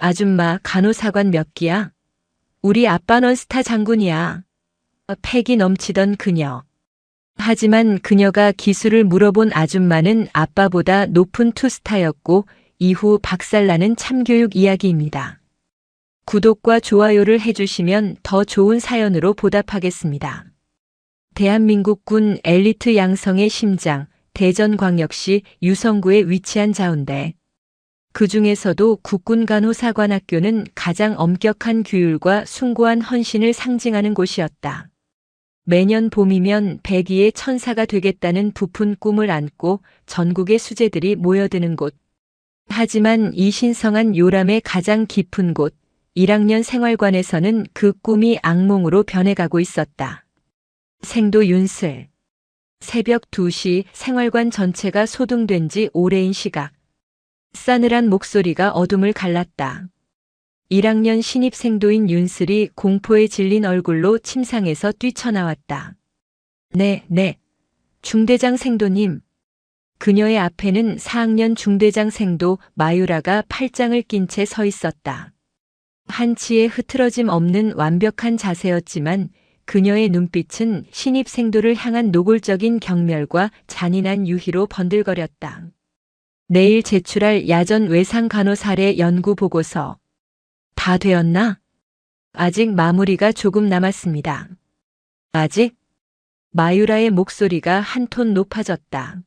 아줌마 간호사관 몇 기야? 우리 아빠는 스타 장군이야. 패기 넘치던 그녀. 하지만 그녀가 기술을 물어본 아줌마는 아빠보다 높은 투스타였고 이후 박살나는 참교육 이야기입니다. 구독과 좋아요를 해주시면 더 좋은 사연으로 보답하겠습니다. 대한민국 군 엘리트 양성의 심장, 대전광역시 유성구에 위치한 자운대. 그 중에서도 국군간호사관학교는 가장 엄격한 규율과 숭고한 헌신을 상징하는 곳이었다. 매년 봄이면 100위의 천사가 되겠다는 부푼 꿈을 안고 전국의 수재들이 모여드는 곳. 하지만 이 신성한 요람의 가장 깊은 곳, 1학년 생활관에서는 그 꿈이 악몽으로 변해가고 있었다. 생도 윤슬. 새벽 2시 생활관 전체가 소등된 지 오래인 시각. 싸늘한 목소리가 어둠을 갈랐다. 1학년 신입생도인 윤슬이 공포에 질린 얼굴로 침상에서 뛰쳐나왔다. 네. 중대장 생도님. 그녀의 앞에는 4학년 중대장 생도 마유라가 팔짱을 낀 채 서 있었다. 한치의 흐트러짐 없는 완벽한 자세였지만 그녀의 눈빛은 신입생도를 향한 노골적인 경멸과 잔인한 유희로 번들거렸다. 내일 제출할 야전 외상 간호사례 연구 보고서. 다 되었나? 아직 마무리가 조금 남았습니다. 아직? 마유라의 목소리가 한 톤 높아졌다.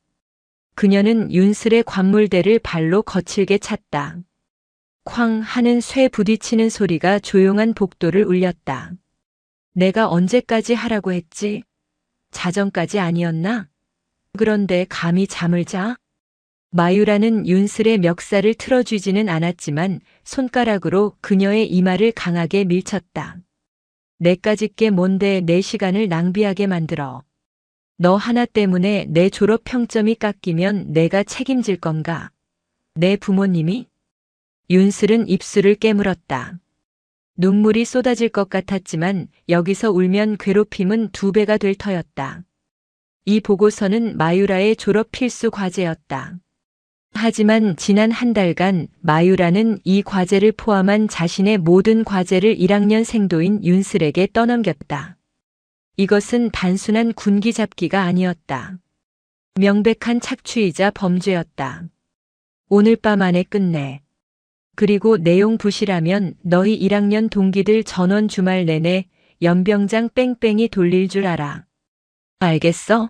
그녀는 윤슬의 관물대를 발로 거칠게 찼다. 쾅 하는 쇠 부딪히는 소리가 조용한 복도를 울렸다. 내가 언제까지 하라고 했지? 자정까지 아니었나? 그런데 감히 잠을 자? 마유라는 윤슬의 멱살을 틀어쥐지는 않았지만 손가락으로 그녀의 이마를 강하게 밀쳤다. 내까짓 게 뭔데 내 시간을 낭비하게 만들어. 너 하나 때문에 내 졸업 평점이 깎이면 내가 책임질 건가? 내 부모님이? 윤슬은 입술을 깨물었다. 눈물이 쏟아질 것 같았지만 여기서 울면 괴롭힘은 2배가 될 터였다. 이 보고서는 마유라의 졸업 필수 과제였다. 하지만 지난 한 달간 마유라는 이 과제를 포함한 자신의 모든 과제를 1학년 생도인 윤슬에게 떠넘겼다. 이것은 단순한 군기 잡기가 아니었다. 명백한 착취이자 범죄였다. 오늘 밤 안에 끝내. 그리고 내용 부실하면 너희 1학년 동기들 전원 주말 내내 연병장 뺑뺑이 돌릴 줄 알아. 알겠어?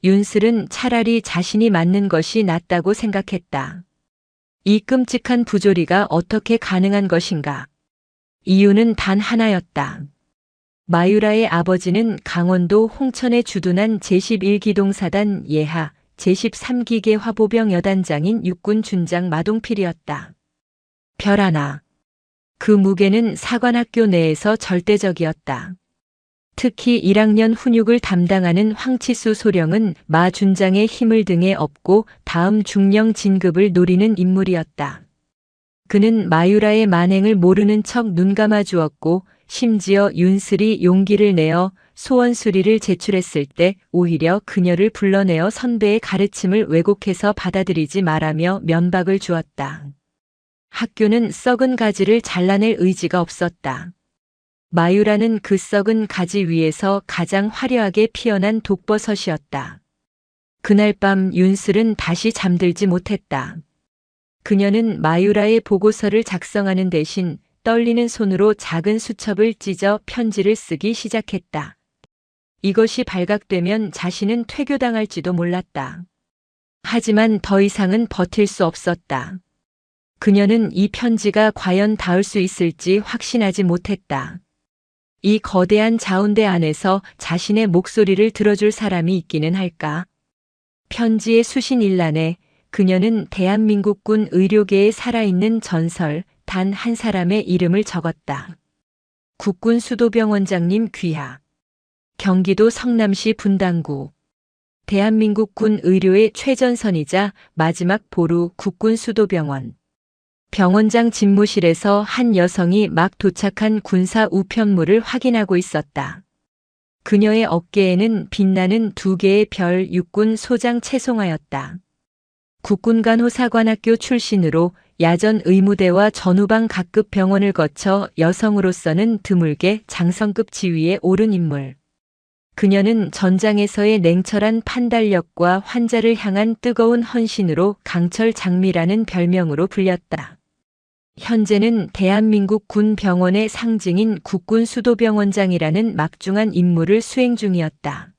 윤슬은 차라리 자신이 맞는 것이 낫다고 생각했다. 이 끔찍한 부조리가 어떻게 가능한 것인가? 이유는 단 하나였다. 마유라의 아버지는 강원도 홍천에 주둔한 제11기동사단 예하 제13기계 화보병 여단장인 육군 준장 마동필이었다. 별 하나. 그 무게는 사관학교 내에서 절대적이었다. 특히 1학년 훈육을 담당하는 황치수 소령은 마 준장의 힘을 등에 업고 다음 중령 진급을 노리는 인물이었다. 그는 마유라의 만행을 모르는 척 눈 감아 주었고 심지어 윤슬이 용기를 내어 소원 수리를 제출했을 때 오히려 그녀를 불러내어 선배의 가르침을 왜곡해서 받아들이지 말라며 면박을 주었다. 학교는 썩은 가지를 잘라낼 의지가 없었다. 마유라는 그 썩은 가지 위에서 가장 화려하게 피어난 독버섯이었다. 그날 밤 윤슬은 다시 잠들지 못했다. 그녀는 마유라의 보고서를 작성하는 대신 떨리는 손으로 작은 수첩을 찢어 편지를 쓰기 시작했다. 이것이 발각되면 자신은 퇴교당할지도 몰랐다. 하지만 더 이상은 버틸 수 없었다. 그녀는 이 편지가 과연 닿을 수 있을지 확신하지 못했다. 이 거대한 자운대 안에서 자신의 목소리를 들어줄 사람이 있기는 할까? 편지의 수신일란에 그녀는 대한민국군 의료계에 살아있는 전설 단 한 사람의 이름을 적었다. 국군 수도병원장님 귀하. 경기도 성남시 분당구. 대한민국군 의료의 최전선이자 마지막 보루 국군 수도병원. 병원장 집무실에서 한 여성이 막 도착한 군사 우편물을 확인하고 있었다. 그녀의 어깨에는 빛나는 2개의 별 육군 소장 채송하였다. 국군간호사관학교 출신으로 야전 의무대와 전후방 각급 병원을 거쳐 여성으로서는 드물게 장성급 지위에 오른 인물. 그녀는 전장에서의 냉철한 판단력과 환자를 향한 뜨거운 헌신으로 강철 장미라는 별명으로 불렸다. 현재는 대한민국 군 병원의 상징인 국군 수도병원장이라는 막중한 임무를 수행 중이었다.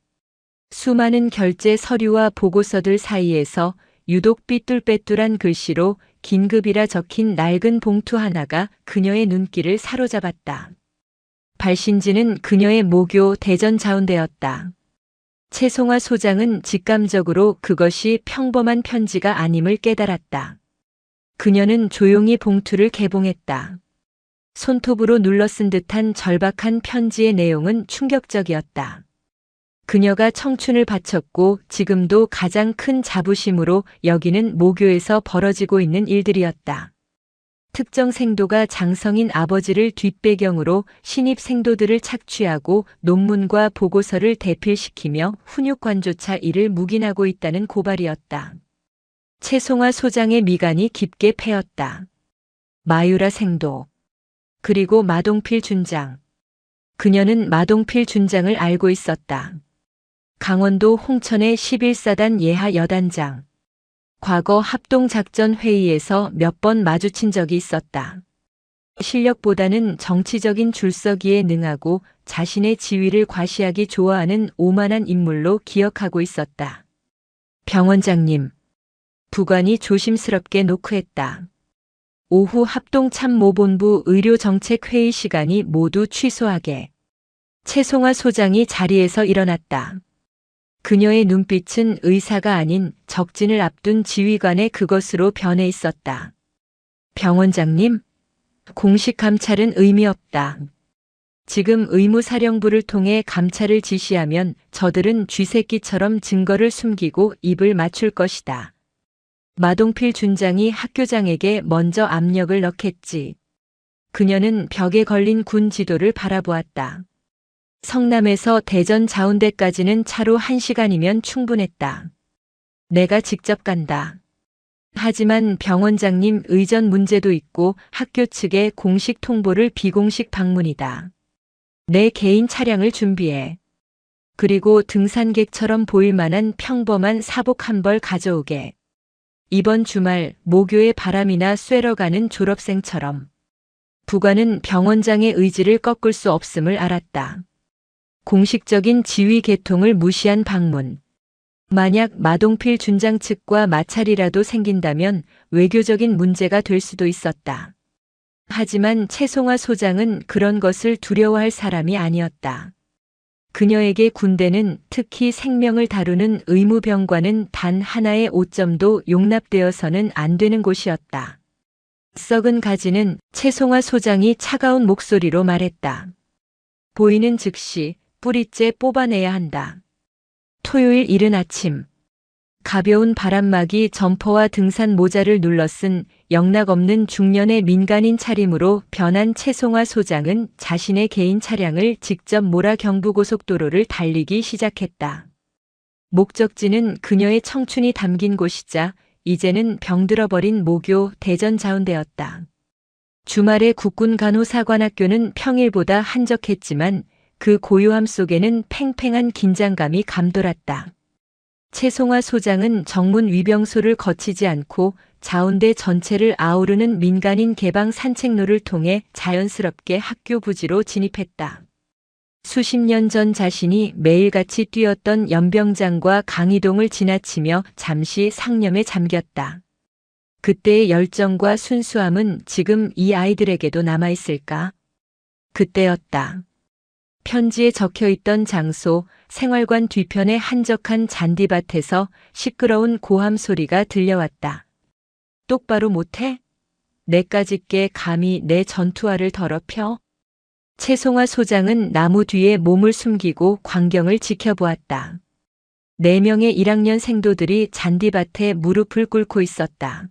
수많은 결제 서류와 보고서들 사이에서 유독 삐뚤빼뚤한 글씨로 긴급이라 적힌 낡은 봉투 하나가 그녀의 눈길을 사로잡았다. 발신지는 그녀의 모교 대전 자운대였다. 최송화 소장은 직감적으로 그것이 평범한 편지가 아님을 깨달았다. 그녀는 조용히 봉투를 개봉했다. 손톱으로 눌러 쓴 듯한 절박한 편지의 내용은 충격적이었다. 그녀가 청춘을 바쳤고 지금도 가장 큰 자부심으로 여기는 모교에서 벌어지고 있는 일들이었다. 특정 생도가 장성인 아버지를 뒷배경으로 신입 생도들을 착취하고 논문과 보고서를 대필시키며 훈육관조차 이를 묵인하고 있다는 고발이었다. 최송화 소장의 미간이 깊게 패였다. 마유라 생도. 그리고 마동필 준장. 그녀는 마동필 준장을 알고 있었다. 강원도 홍천의 11사단 예하 여단장. 과거 합동작전회의에서 몇 번 마주친 적이 있었다. 실력보다는 정치적인 줄서기에 능하고 자신의 지위를 과시하기 좋아하는 오만한 인물로 기억하고 있었다. 병원장님. 부관이 조심스럽게 노크했다. 오후 합동참모본부 의료정책회의 시간이 모두 취소하게. 최송화 소장이 자리에서 일어났다. 그녀의 눈빛은 의사가 아닌 적진을 앞둔 지휘관의 그것으로 변해 있었다. 병원장님, 공식 감찰은 의미 없다. 지금 의무사령부를 통해 감찰을 지시하면 저들은 쥐새끼처럼 증거를 숨기고 입을 맞출 것이다. 마동필 준장이 학교장에게 먼저 압력을 넣겠지. 그녀는 벽에 걸린 군 지도를 바라보았다. 성남에서 대전 자운대까지는 차로 1시간이면 충분했다. 내가 직접 간다. 하지만 병원장님 의전 문제도 있고 학교 측의 공식 통보를 비공식 방문이다. 내 개인 차량을 준비해. 그리고 등산객처럼 보일 만한 평범한 사복 한 벌 가져오게. 이번 주말 모교의 바람이나 쐬러 가는 졸업생처럼. 부관은 병원장의 의지를 꺾을 수 없음을 알았다. 공식적인 지휘 계통을 무시한 방문. 만약 마동필 준장 측과 마찰이라도 생긴다면 외교적인 문제가 될 수도 있었다. 하지만 최송화 소장은 그런 것을 두려워할 사람이 아니었다. 그녀에게 군대는, 특히 생명을 다루는 의무병관은 단 하나의 오점도 용납되어서는 안 되는 곳이었다. 썩은 가지는 최송화 소장이 차가운 목소리로 말했다. 보이는 즉시 뿌리째 뽑아내야 한다. 토요일 이른 아침. 가벼운 바람막이 점퍼와 등산 모자를 눌러쓴 영락 없는 중년의 민간인 차림으로 변한 최송화 소장은 자신의 개인 차량을 직접 몰아 경부고속도로를 달리기 시작했다. 목적지는 그녀의 청춘이 담긴 곳이자 이제는 병들어버린 모교 대전 자운대였다. 주말에 국군 간호사관학교는 평일보다 한적했지만 그 고요함 속에는 팽팽한 긴장감이 감돌았다. 최송화 소장은 정문 위병소를 거치지 않고 자운대 전체를 아우르는 민간인 개방 산책로를 통해 자연스럽게 학교 부지로 진입했다. 수십 년 전 자신이 매일같이 뛰었던 연병장과 강이동을 지나치며 잠시 상념에 잠겼다. 그때의 열정과 순수함은 지금 이 아이들에게도 남아있을까? 그때였다. 편지에 적혀있던 장소, 생활관 뒤편의 한적한 잔디밭에서 시끄러운 고함 소리가 들려왔다. 똑바로 못해? 내까짓게 감히 내 전투화를 더럽혀? 최송화 소장은 나무 뒤에 몸을 숨기고 광경을 지켜보았다. 4명의 1학년 생도들이 잔디밭에 무릎을 꿇고 있었다.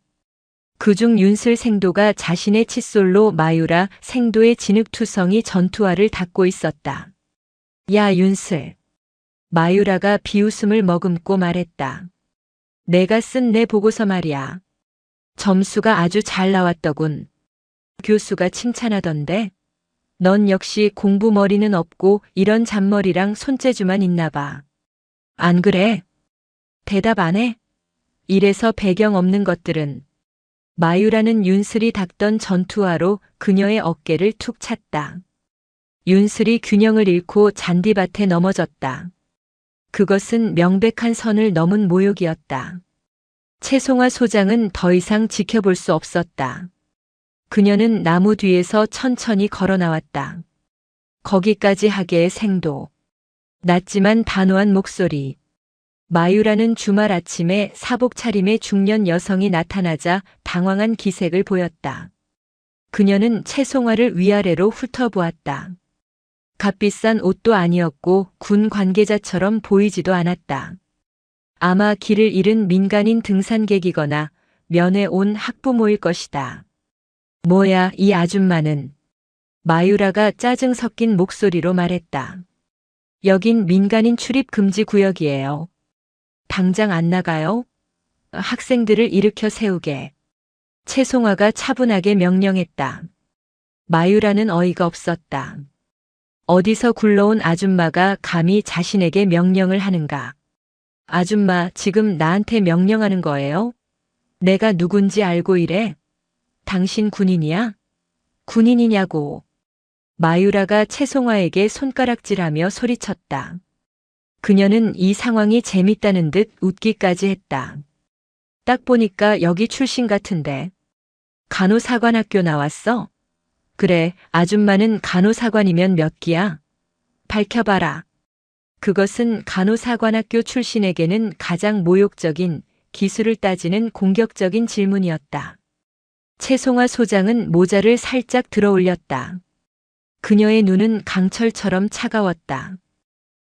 그중 윤슬 생도가 자신의 칫솔로 마유라 생도의 진흙투성이 전투화를 닦고 있었다. 야 윤슬. 마유라가 비웃음을 머금고 말했다. 내가 쓴 내 보고서 말이야. 점수가 아주 잘 나왔더군. 교수가 칭찬하던데. 넌 역시 공부 머리는 없고 이런 잔머리랑 손재주만 있나 봐. 안 그래? 대답 안 해? 이래서 배경 없는 것들은. 마유라는 윤슬이 닦던 전투화로 그녀의 어깨를 툭 찼다. 윤슬이 균형을 잃고 잔디밭에 넘어졌다. 그것은 명백한 선을 넘은 모욕이었다. 채송화 소장은 더 이상 지켜볼 수 없었다. 그녀는 나무 뒤에서 천천히 걸어 나왔다. 거기까지 하게의 생도. 낮지만 단호한 목소리. 마유라는 주말 아침에 사복 차림의 중년 여성이 나타나자 당황한 기색을 보였다. 그녀는 채송화를 위아래로 훑어보았다. 값비싼 옷도 아니었고 군 관계자처럼 보이지도 않았다. 아마 길을 잃은 민간인 등산객이거나 면회 온 학부모일 것이다. 뭐야, 이 아줌마는. 마유라가 짜증 섞인 목소리로 말했다. 여긴 민간인 출입 금지 구역이에요. 당장 안 나가요? 학생들을 일으켜 세우게. 채송화가 차분하게 명령했다. 마유라는 어이가 없었다. 어디서 굴러온 아줌마가 감히 자신에게 명령을 하는가? 아줌마, 지금 나한테 명령하는 거예요? 내가 누군지 알고 이래? 당신 군인이야? 군인이냐고. 마유라가 채송화에게 손가락질하며 소리쳤다. 그녀는 이 상황이 재밌다는 듯 웃기까지 했다. 딱 보니까 여기 출신 같은데. 간호사관학교 나왔어? 그래, 아줌마는 간호사관이면 몇 기야? 밝혀봐라. 그것은 간호사관학교 출신에게는 가장 모욕적인, 기술을 따지는 공격적인 질문이었다. 채송화 소장은 모자를 살짝 들어 올렸다. 그녀의 눈은 강철처럼 차가웠다.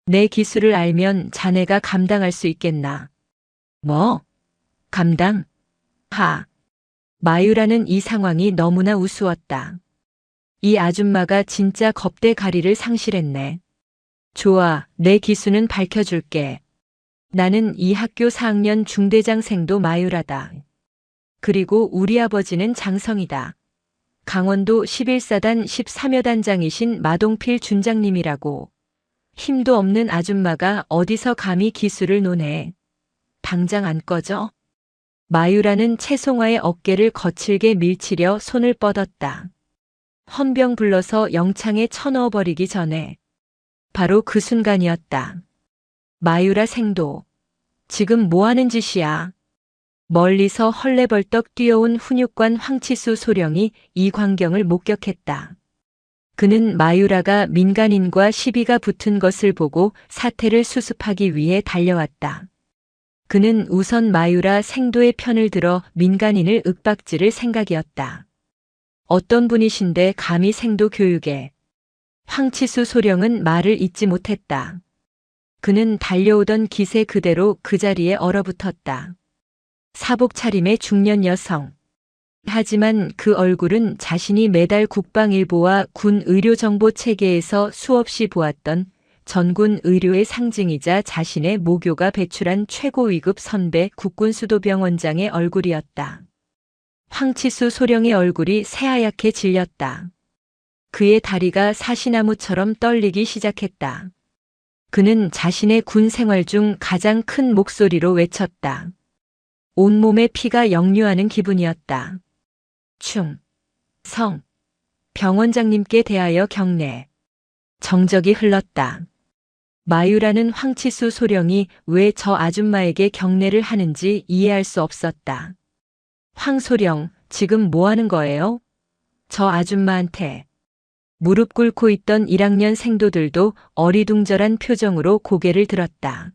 내 기술을 알면 자네가 감당할 수 있겠나? 뭐? 감당? 하. 마유라는 이 상황이 너무나 우스웠다. 이 아줌마가 진짜 겁대가리를 상실했네. 좋아, 내 기수는 밝혀줄게. 나는 이 학교 4학년 중대장생도 마유라다. 그리고 우리 아버지는 장성이다. 강원도 11사단 13여 단장이신 마동필 준장님이라고. 힘도 없는 아줌마가 어디서 감히 기수를 논해. 당장 안 꺼져? 마유라는 채송화의 어깨를 거칠게 밀치려 손을 뻗었다. 헌병 불러서 영창에 쳐넣어버리기 전에. 바로 그 순간이었다. 마유라 생도. 지금 뭐하는 짓이야? 멀리서 헐레벌떡 뛰어온 훈육관 황치수 소령이 이 광경을 목격했다. 그는 마유라가 민간인과 시비가 붙은 것을 보고 사태를 수습하기 위해 달려왔다. 그는 우선 마유라 생도의 편을 들어 민간인을 윽박지를 생각이었다. 어떤 분이신데 감히 생도 교육에. 황치수 소령은 말을 잇지 못했다. 그는 달려오던 기세 그대로 그 자리에 얼어붙었다. 사복 차림의 중년 여성. 하지만 그 얼굴은 자신이 매달 국방일보와 군 의료정보 체계에서 수없이 보았던 전군 의료의 상징이자 자신의 모교가 배출한 최고 위급 선배 국군수도병원장의 얼굴이었다. 황치수 소령의 얼굴이 새하얗게 질렸다. 그의 다리가 사시나무처럼 떨리기 시작했다. 그는 자신의 군 생활 중 가장 큰 목소리로 외쳤다. 온몸에 피가 역류하는 기분이었다. 성, 병원장님께 대하여 경례. 정적이 흘렀다. 마유라는 황치수 소령이 왜 저 아줌마에게 경례를 하는지 이해할 수 없었다. 황소령, 지금 뭐 하는 거예요? 저 아줌마한테. 무릎 꿇고 있던 1학년 생도들도 어리둥절한 표정으로 고개를 들었다.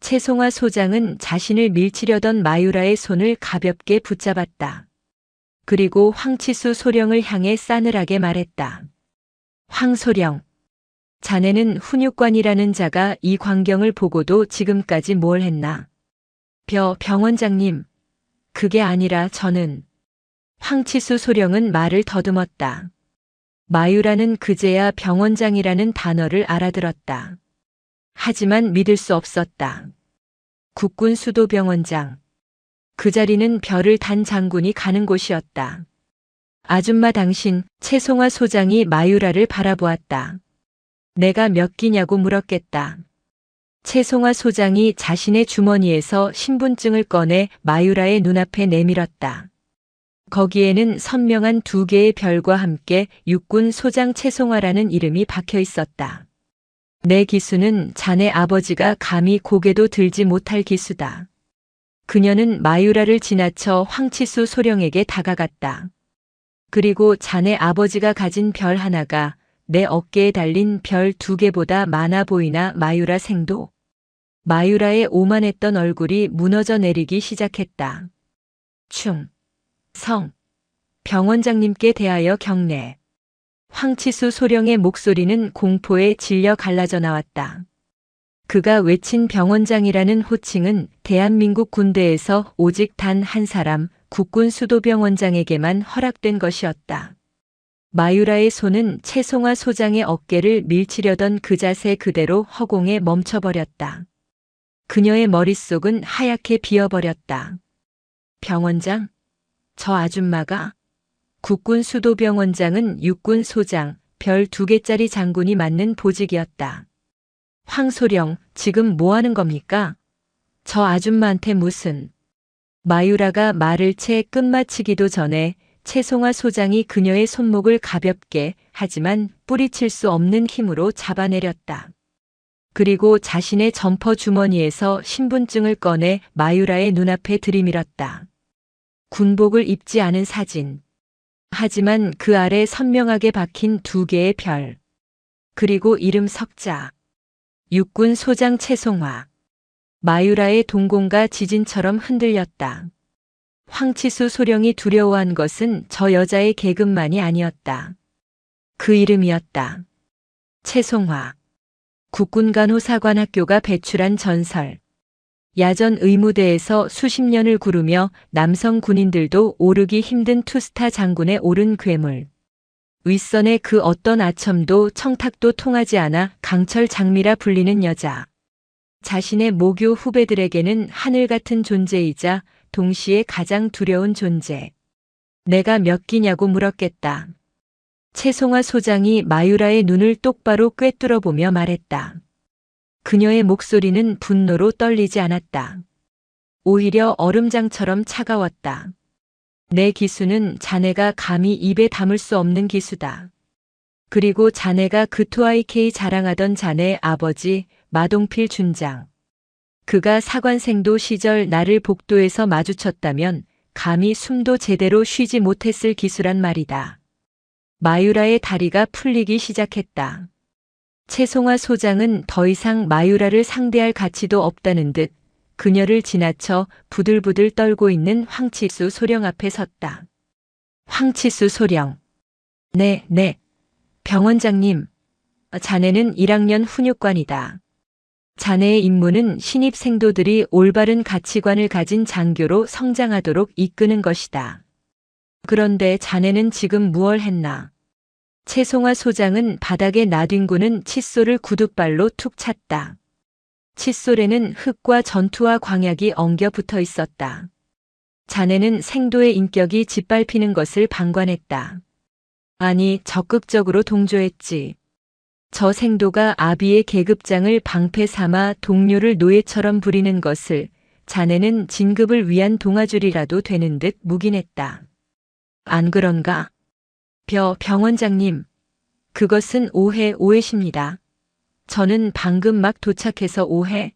채송화 소장은 자신을 밀치려던 마유라의 손을 가볍게 붙잡았다. 그리고 황치수 소령을 향해 싸늘하게 말했다. 황소령, 자네는 훈육관이라는 자가 이 광경을 보고도 지금까지 뭘 했나? 병원장님, 그게 아니라 저는. 황치수 소령은 말을 더듬었다. 마유라는 그제야 병원장이라는 단어를 알아들었다. 하지만 믿을 수 없었다. 국군 수도병원장. 그 자리는 별을 단 장군이 가는 곳이었다. 아줌마 당신, 최송화 소장이 마유라를 바라보았다. 내가 몇 기냐고 물었겠다. 최송화 소장이 자신의 주머니에서 신분증을 꺼내 마유라의 눈앞에 내밀었다. 거기에는 선명한 2개의 별과 함께 육군 소장 최송화라는 이름이 박혀 있었다. 내 기수는 자네 아버지가 감히 고개도 들지 못할 기수다. 그녀는 마유라를 지나쳐 황치수 소령에게 다가갔다. 그리고 자네 아버지가 가진 별 하나가 내 어깨에 달린 별 2개보다 많아 보이나 마유라 생도. 마유라의 오만했던 얼굴이 무너져 내리기 시작했다. 성, 병원장님께 대하여 경례. 황치수 소령의 목소리는 공포에 질려 갈라져 나왔다. 그가 외친 병원장이라는 호칭은 대한민국 군대에서 오직 단 한 사람, 국군 수도병원장에게만 허락된 것이었다. 마유라의 손은 최송화 소장의 어깨를 밀치려던 그 자세 그대로 허공에 멈춰버렸다. 그녀의 머릿속은 하얗게 비어버렸다. 병원장? 저 아줌마가? 국군 수도병원장은 육군 소장, 별 2개짜리 장군이 맡는 보직이었다. 황소령, 지금 뭐 하는 겁니까? 저 아줌마한테 무슨... 마유라가 말을 채 끝마치기도 전에 최송화 소장이 그녀의 손목을 가볍게 하지만 뿌리칠 수 없는 힘으로 잡아내렸다. 그리고 자신의 점퍼 주머니에서 신분증을 꺼내 마유라의 눈앞에 들이밀었다. 군복을 입지 않은 사진. 하지만 그 아래 선명하게 박힌 2개의 별. 그리고 이름 석자. 육군 소장 최송화. 마유라의 동공과 지진처럼 흔들렸다. 황치수 소령이 두려워한 것은 저 여자의 계급만이 아니었다. 그 이름이었다. 최송화. 국군간호사관학교가 배출한 전설. 야전 의무대에서 수십 년을 구르며 남성 군인들도 오르기 힘든 투스타 장군에 오른 괴물. 윗선의 그 어떤 아첨도 청탁도 통하지 않아 강철 장미라 불리는 여자. 자신의 모교 후배들에게는 하늘 같은 존재이자 동시에 가장 두려운 존재. 내가 몇 기냐고 물었겠다. 최송화 소장이 마유라의 눈을 똑바로 꿰뚫어 보며 말했다. 그녀의 목소리는 분노로 떨리지 않았다. 오히려 얼음장처럼 차가웠다. 내 기수는 자네가 감히 입에 담을 수 없는 기수다. 그리고 자네가 그 투아이케이 자랑하던 자네 아버지 마동필 준장. 그가 사관생도 시절 나를 복도에서 마주쳤다면 감히 숨도 제대로 쉬지 못했을 기수란 말이다. 마유라의 다리가 풀리기 시작했다. 최송화 소장은 더 이상 마유라를 상대할 가치도 없다는 듯 그녀를 지나쳐 부들부들 떨고 있는 황치수 소령 앞에 섰다. 황치수 소령. 네. 병원장님. 자네는 1학년 훈육관이다. 자네의 임무는 신입 생도들이 올바른 가치관을 가진 장교로 성장하도록 이끄는 것이다. 그런데 자네는 지금 무얼 했나? 최송화 소장은 바닥에 나뒹구는 칫솔을 구둣발로 툭 찼다. 칫솔에는 흙과 전투와 광약이 엉겨 붙어 있었다. 자네는 생도의 인격이 짓밟히는 것을 방관했다. 아니, 적극적으로 동조했지. 저 생도가 아비의 계급장을 방패 삼아 동료를 노예처럼 부리는 것을 자네는 진급을 위한 동아줄이라도 되는 듯 묵인했다. 안 그런가? 병원장님, 그것은 오해십니다. 저는 방금 막 도착해서 오해.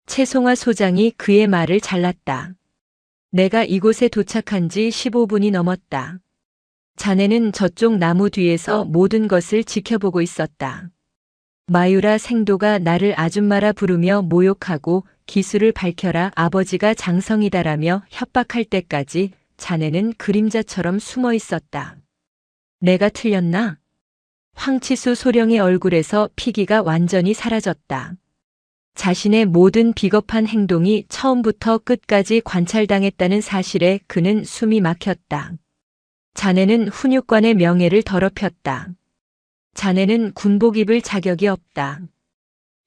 최송화 소장이 그의 말을 잘랐다. 내가 이곳에 도착한 지 15분이 넘었다. 자네는 저쪽 나무 뒤에서 모든 것을 지켜보고 있었다. 마유라 생도가 나를 아줌마라 부르며 모욕하고 기수를 밝혀라 아버지가 장성이다라며 협박할 때까지 자네는 그림자처럼 숨어 있었다. 내가 틀렸나? 황치수 소령의 얼굴에서 피기가 완전히 사라졌다. 자신의 모든 비겁한 행동이 처음부터 끝까지 관찰당했다는 사실에 그는 숨이 막혔다. 자네는 훈육관의 명예를 더럽혔다. 자네는 군복 입을 자격이 없다.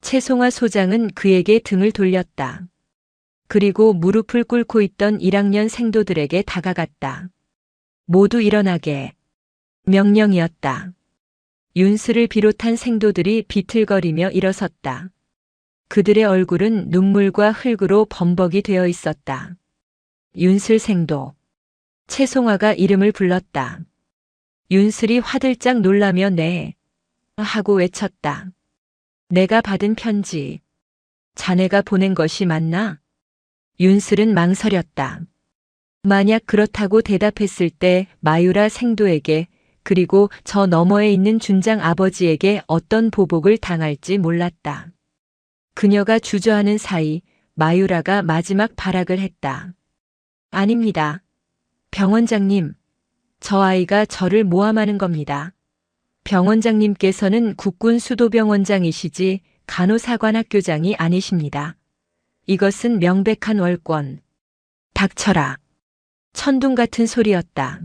최송화 소장은 그에게 등을 돌렸다. 그리고 무릎을 꿇고 있던 1학년 생도들에게 다가갔다. 모두 일어나게. 명령이었다. 윤슬을 비롯한 생도들이 비틀거리며 일어섰다. 그들의 얼굴은 눈물과 흙으로 범벅이 되어 있었다. 윤슬 생도. 채송화가 이름을 불렀다. 윤슬이 화들짝 놀라며 네. 하고 외쳤다. 내가 받은 편지. 자네가 보낸 것이 맞나? 윤슬은 망설였다. 만약 그렇다고 대답했을 때 마유라 생도에게 그리고 저 너머에 있는 준장 아버지에게 어떤 보복을 당할지 몰랐다. 그녀가 주저하는 사이 마유라가 마지막 발악을 했다. 아닙니다. 병원장님, 저 아이가 저를 모함하는 겁니다. 병원장님께서는 국군 수도병원장이시지 간호사관학교장이 아니십니다. 이것은 명백한 월권. 닥쳐라. 천둥 같은 소리였다.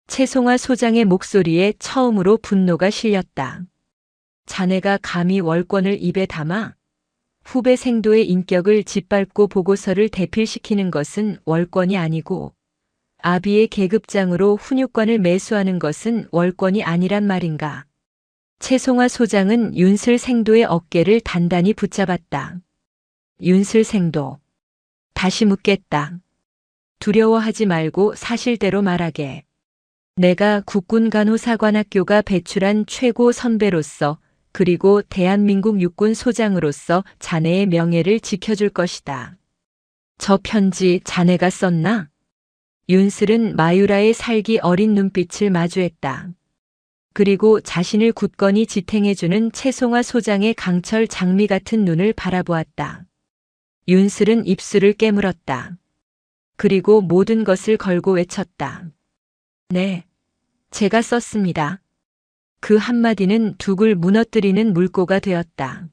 채송화 소장의 목소리에 처음으로 분노가 실렸다. 자네가 감히 월권을 입에 담아? 후배 생도의 인격을 짓밟고 보고서를 대필시키는 것은 월권이 아니고 아비의 계급장으로 훈육관을 매수하는 것은 월권이 아니란 말인가. 채송화 소장은 윤슬 생도의 어깨를 단단히 붙잡았다. 윤슬 생도. 다시 묻겠다. 두려워하지 말고 사실대로 말하게. 내가 국군간호사관학교가 배출한 최고 선배로서 그리고 대한민국 육군 소장으로서 자네의 명예를 지켜줄 것이다. 저 편지 자네가 썼나? 윤슬은 마유라의 살기 어린 눈빛을 마주했다. 그리고 자신을 굳건히 지탱해주는 채송화 소장의 강철 장미 같은 눈을 바라보았다. 윤슬은 입술을 깨물었다. 그리고 모든 것을 걸고 외쳤다. 네, 제가 썼습니다. 그 한마디는 둑을 무너뜨리는 물꼬가 되었다.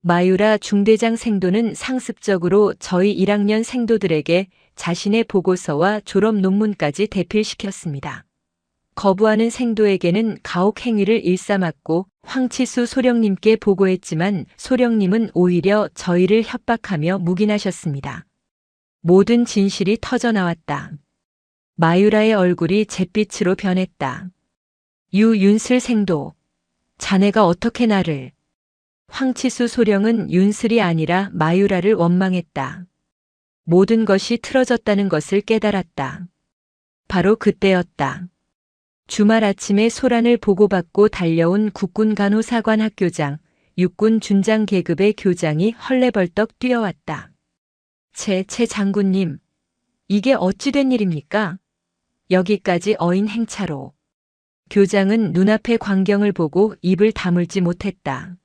마유라 중대장 생도는 상습적으로 저희 1학년 생도들에게 자신의 보고서와 졸업 논문까지 대필시켰습니다. 거부하는 생도에게는 가혹 행위를 일삼았고 황치수 소령님께 보고했지만 소령님은 오히려 저희를 협박하며 묵인하셨습니다. 모든 진실이 터져나왔다. 마유라의 얼굴이 잿빛으로 변했다. 윤슬 생도. 자네가 어떻게 나를. 황치수 소령은 윤슬이 아니라 마유라를 원망했다. 모든 것이 틀어졌다는 것을 깨달았다. 바로 그때였다. 주말 아침에 소란을 보고받고 달려온 국군간호사관학교장, 육군 준장 계급의 교장이 헐레벌떡 뛰어왔다. 채 장군님, 이게 어찌 된 일입니까? 여기까지 어인 행차로. 교장은 눈앞의 광경을 보고 입을 다물지 못했다.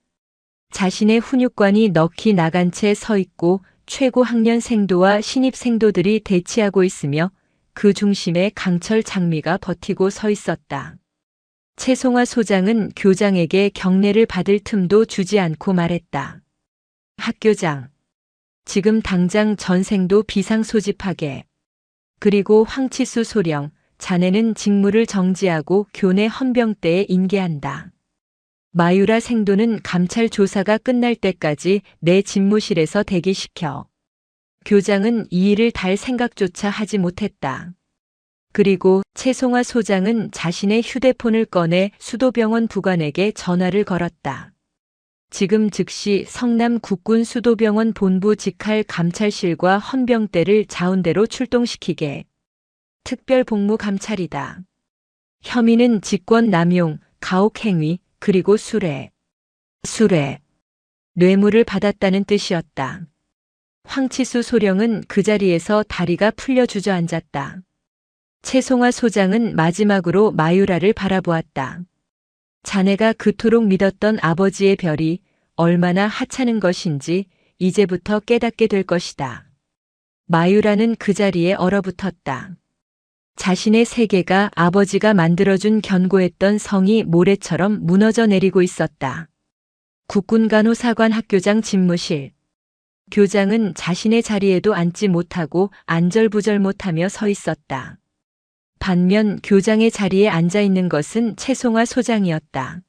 자신의 훈육관이 넋이 나간 채 서 있고 최고 학년 생도와 신입 생도들이 대치하고 있으며 그 중심에 강철 장미가 버티고 서 있었다. 채송화 소장은 교장에게 경례를 받을 틈도 주지 않고 말했다. 학교장, 지금 당장 전생도 비상 소집하게. 그리고 황치수 소령, 자네는 직무를 정지하고 교내 헌병대에 인계한다. 마유라 생도는 감찰 조사가 끝날 때까지 내 집무실에서 대기시켜. 교장은 이 일을 달 생각조차 하지 못했다. 그리고 채송화 소장은 자신의 휴대폰을 꺼내 수도병원 부관에게 전화를 걸었다. 지금 즉시 성남 국군 수도병원 본부 직할 감찰실과 헌병대를 자운대로 출동시키게. 특별 복무 감찰이다. 혐의는 직권 남용, 가혹 행위, 그리고 수뢰. 뇌물을 받았다는 뜻이었다. 황치수 소령은 그 자리에서 다리가 풀려 주저앉았다. 채송화 소장은 마지막으로 마유라를 바라보았다. 자네가 그토록 믿었던 아버지의 별이 얼마나 하찮은 것인지 이제부터 깨닫게 될 것이다. 마유라는 그 자리에 얼어붙었다. 자신의 세계가 아버지가 만들어준 견고했던 성이 모래처럼 무너져 내리고 있었다. 국군간호사관 학교장 집무실. 교장은 자신의 자리에도 앉지 못하고 안절부절 못하며 서 있었다. 반면 교장의 자리에 앉아 있는 것은 채송화 소장이었다.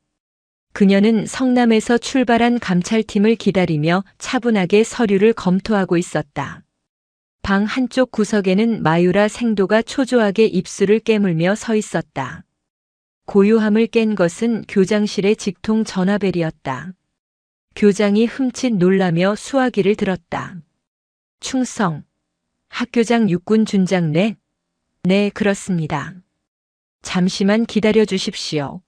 그녀는 성남에서 출발한 감찰팀을 기다리며 차분하게 서류를 검토하고 있었다. 방 한쪽 구석에는 마유라 생도가 초조하게 입술을 깨물며 서 있었다. 고요함을 깬 것은 교장실의 직통 전화벨이었다. 교장이 흠칫 놀라며 수화기를 들었다. 충성. 학교장 육군 준장네? 네, 그렇습니다. 잠시만 기다려 주십시오.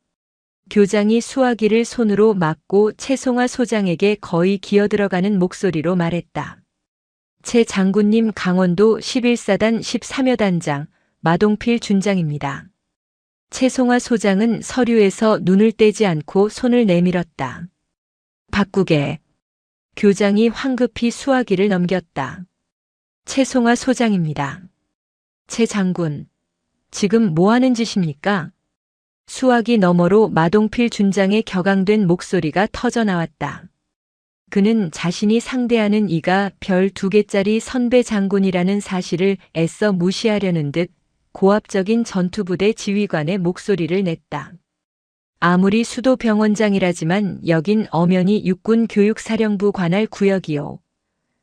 교장이 수화기를 손으로 막고 최송화 소장에게 거의 기어들어가는 목소리로 말했다. 최 장군님, 강원도 11사단 13여 단장 마동필 준장입니다. 최송화 소장은 서류에서 눈을 떼지 않고 손을 내밀었다. 바꾸게. 교장이 황급히 수화기를 넘겼다. 최송화 소장입니다. 최 장군, 지금 뭐 하는 짓입니까? 수화기 너머로 마동필 준장의 격앙된 목소리가 터져 나왔다. 그는 자신이 상대하는 이가 별 2개짜리 선배 장군이라는 사실을 애써 무시하려는 듯 고압적인 전투부대 지휘관의 목소리를 냈다. 아무리 수도 병원장이라지만 여긴 엄연히 육군교육사령부 관할 구역이요.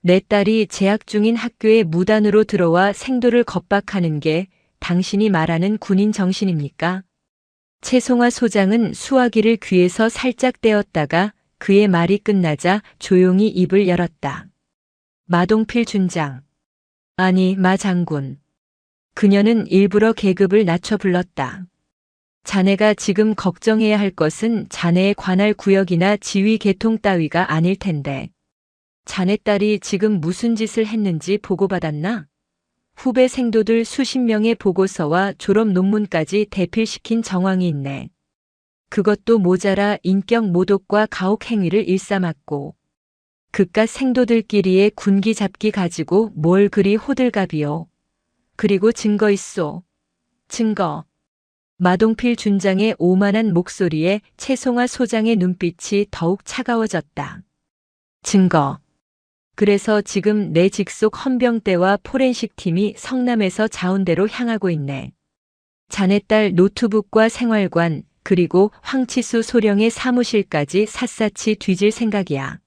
내 딸이 재학 중인 학교에 무단으로 들어와 생도를 겁박하는 게 당신이 말하는 군인 정신입니까? 최송화 소장은 수화기를 귀에서 살짝 떼었다가 그의 말이 끝나자 조용히 입을 열었다. 마동필 준장. 아니, 마 장군. 그녀는 일부러 계급을 낮춰 불렀다. 자네가 지금 걱정해야 할 것은 자네의 관할 구역이나 지휘 계통 따위가 아닐 텐데. 자네 딸이 지금 무슨 짓을 했는지 보고받았나? 후배 생도들 수십 명의 보고서와 졸업 논문까지 대필시킨 정황이 있네. 그것도 모자라 인격 모독과 가혹 행위를 일삼았고. 그깟 생도들끼리의 군기 잡기 가지고 뭘 그리 호들갑이요. 그리고 증거 있소. 증거. 마동필 준장의 오만한 목소리에 최송화 소장의 눈빛이 더욱 차가워졌다. 증거. 그래서 지금 내 직속 헌병대와 포렌식 팀이 성남에서 자운대로 향하고 있네. 자네 딸 노트북과 생활관, 그리고 황치수 소령의 사무실까지 샅샅이 뒤질 생각이야.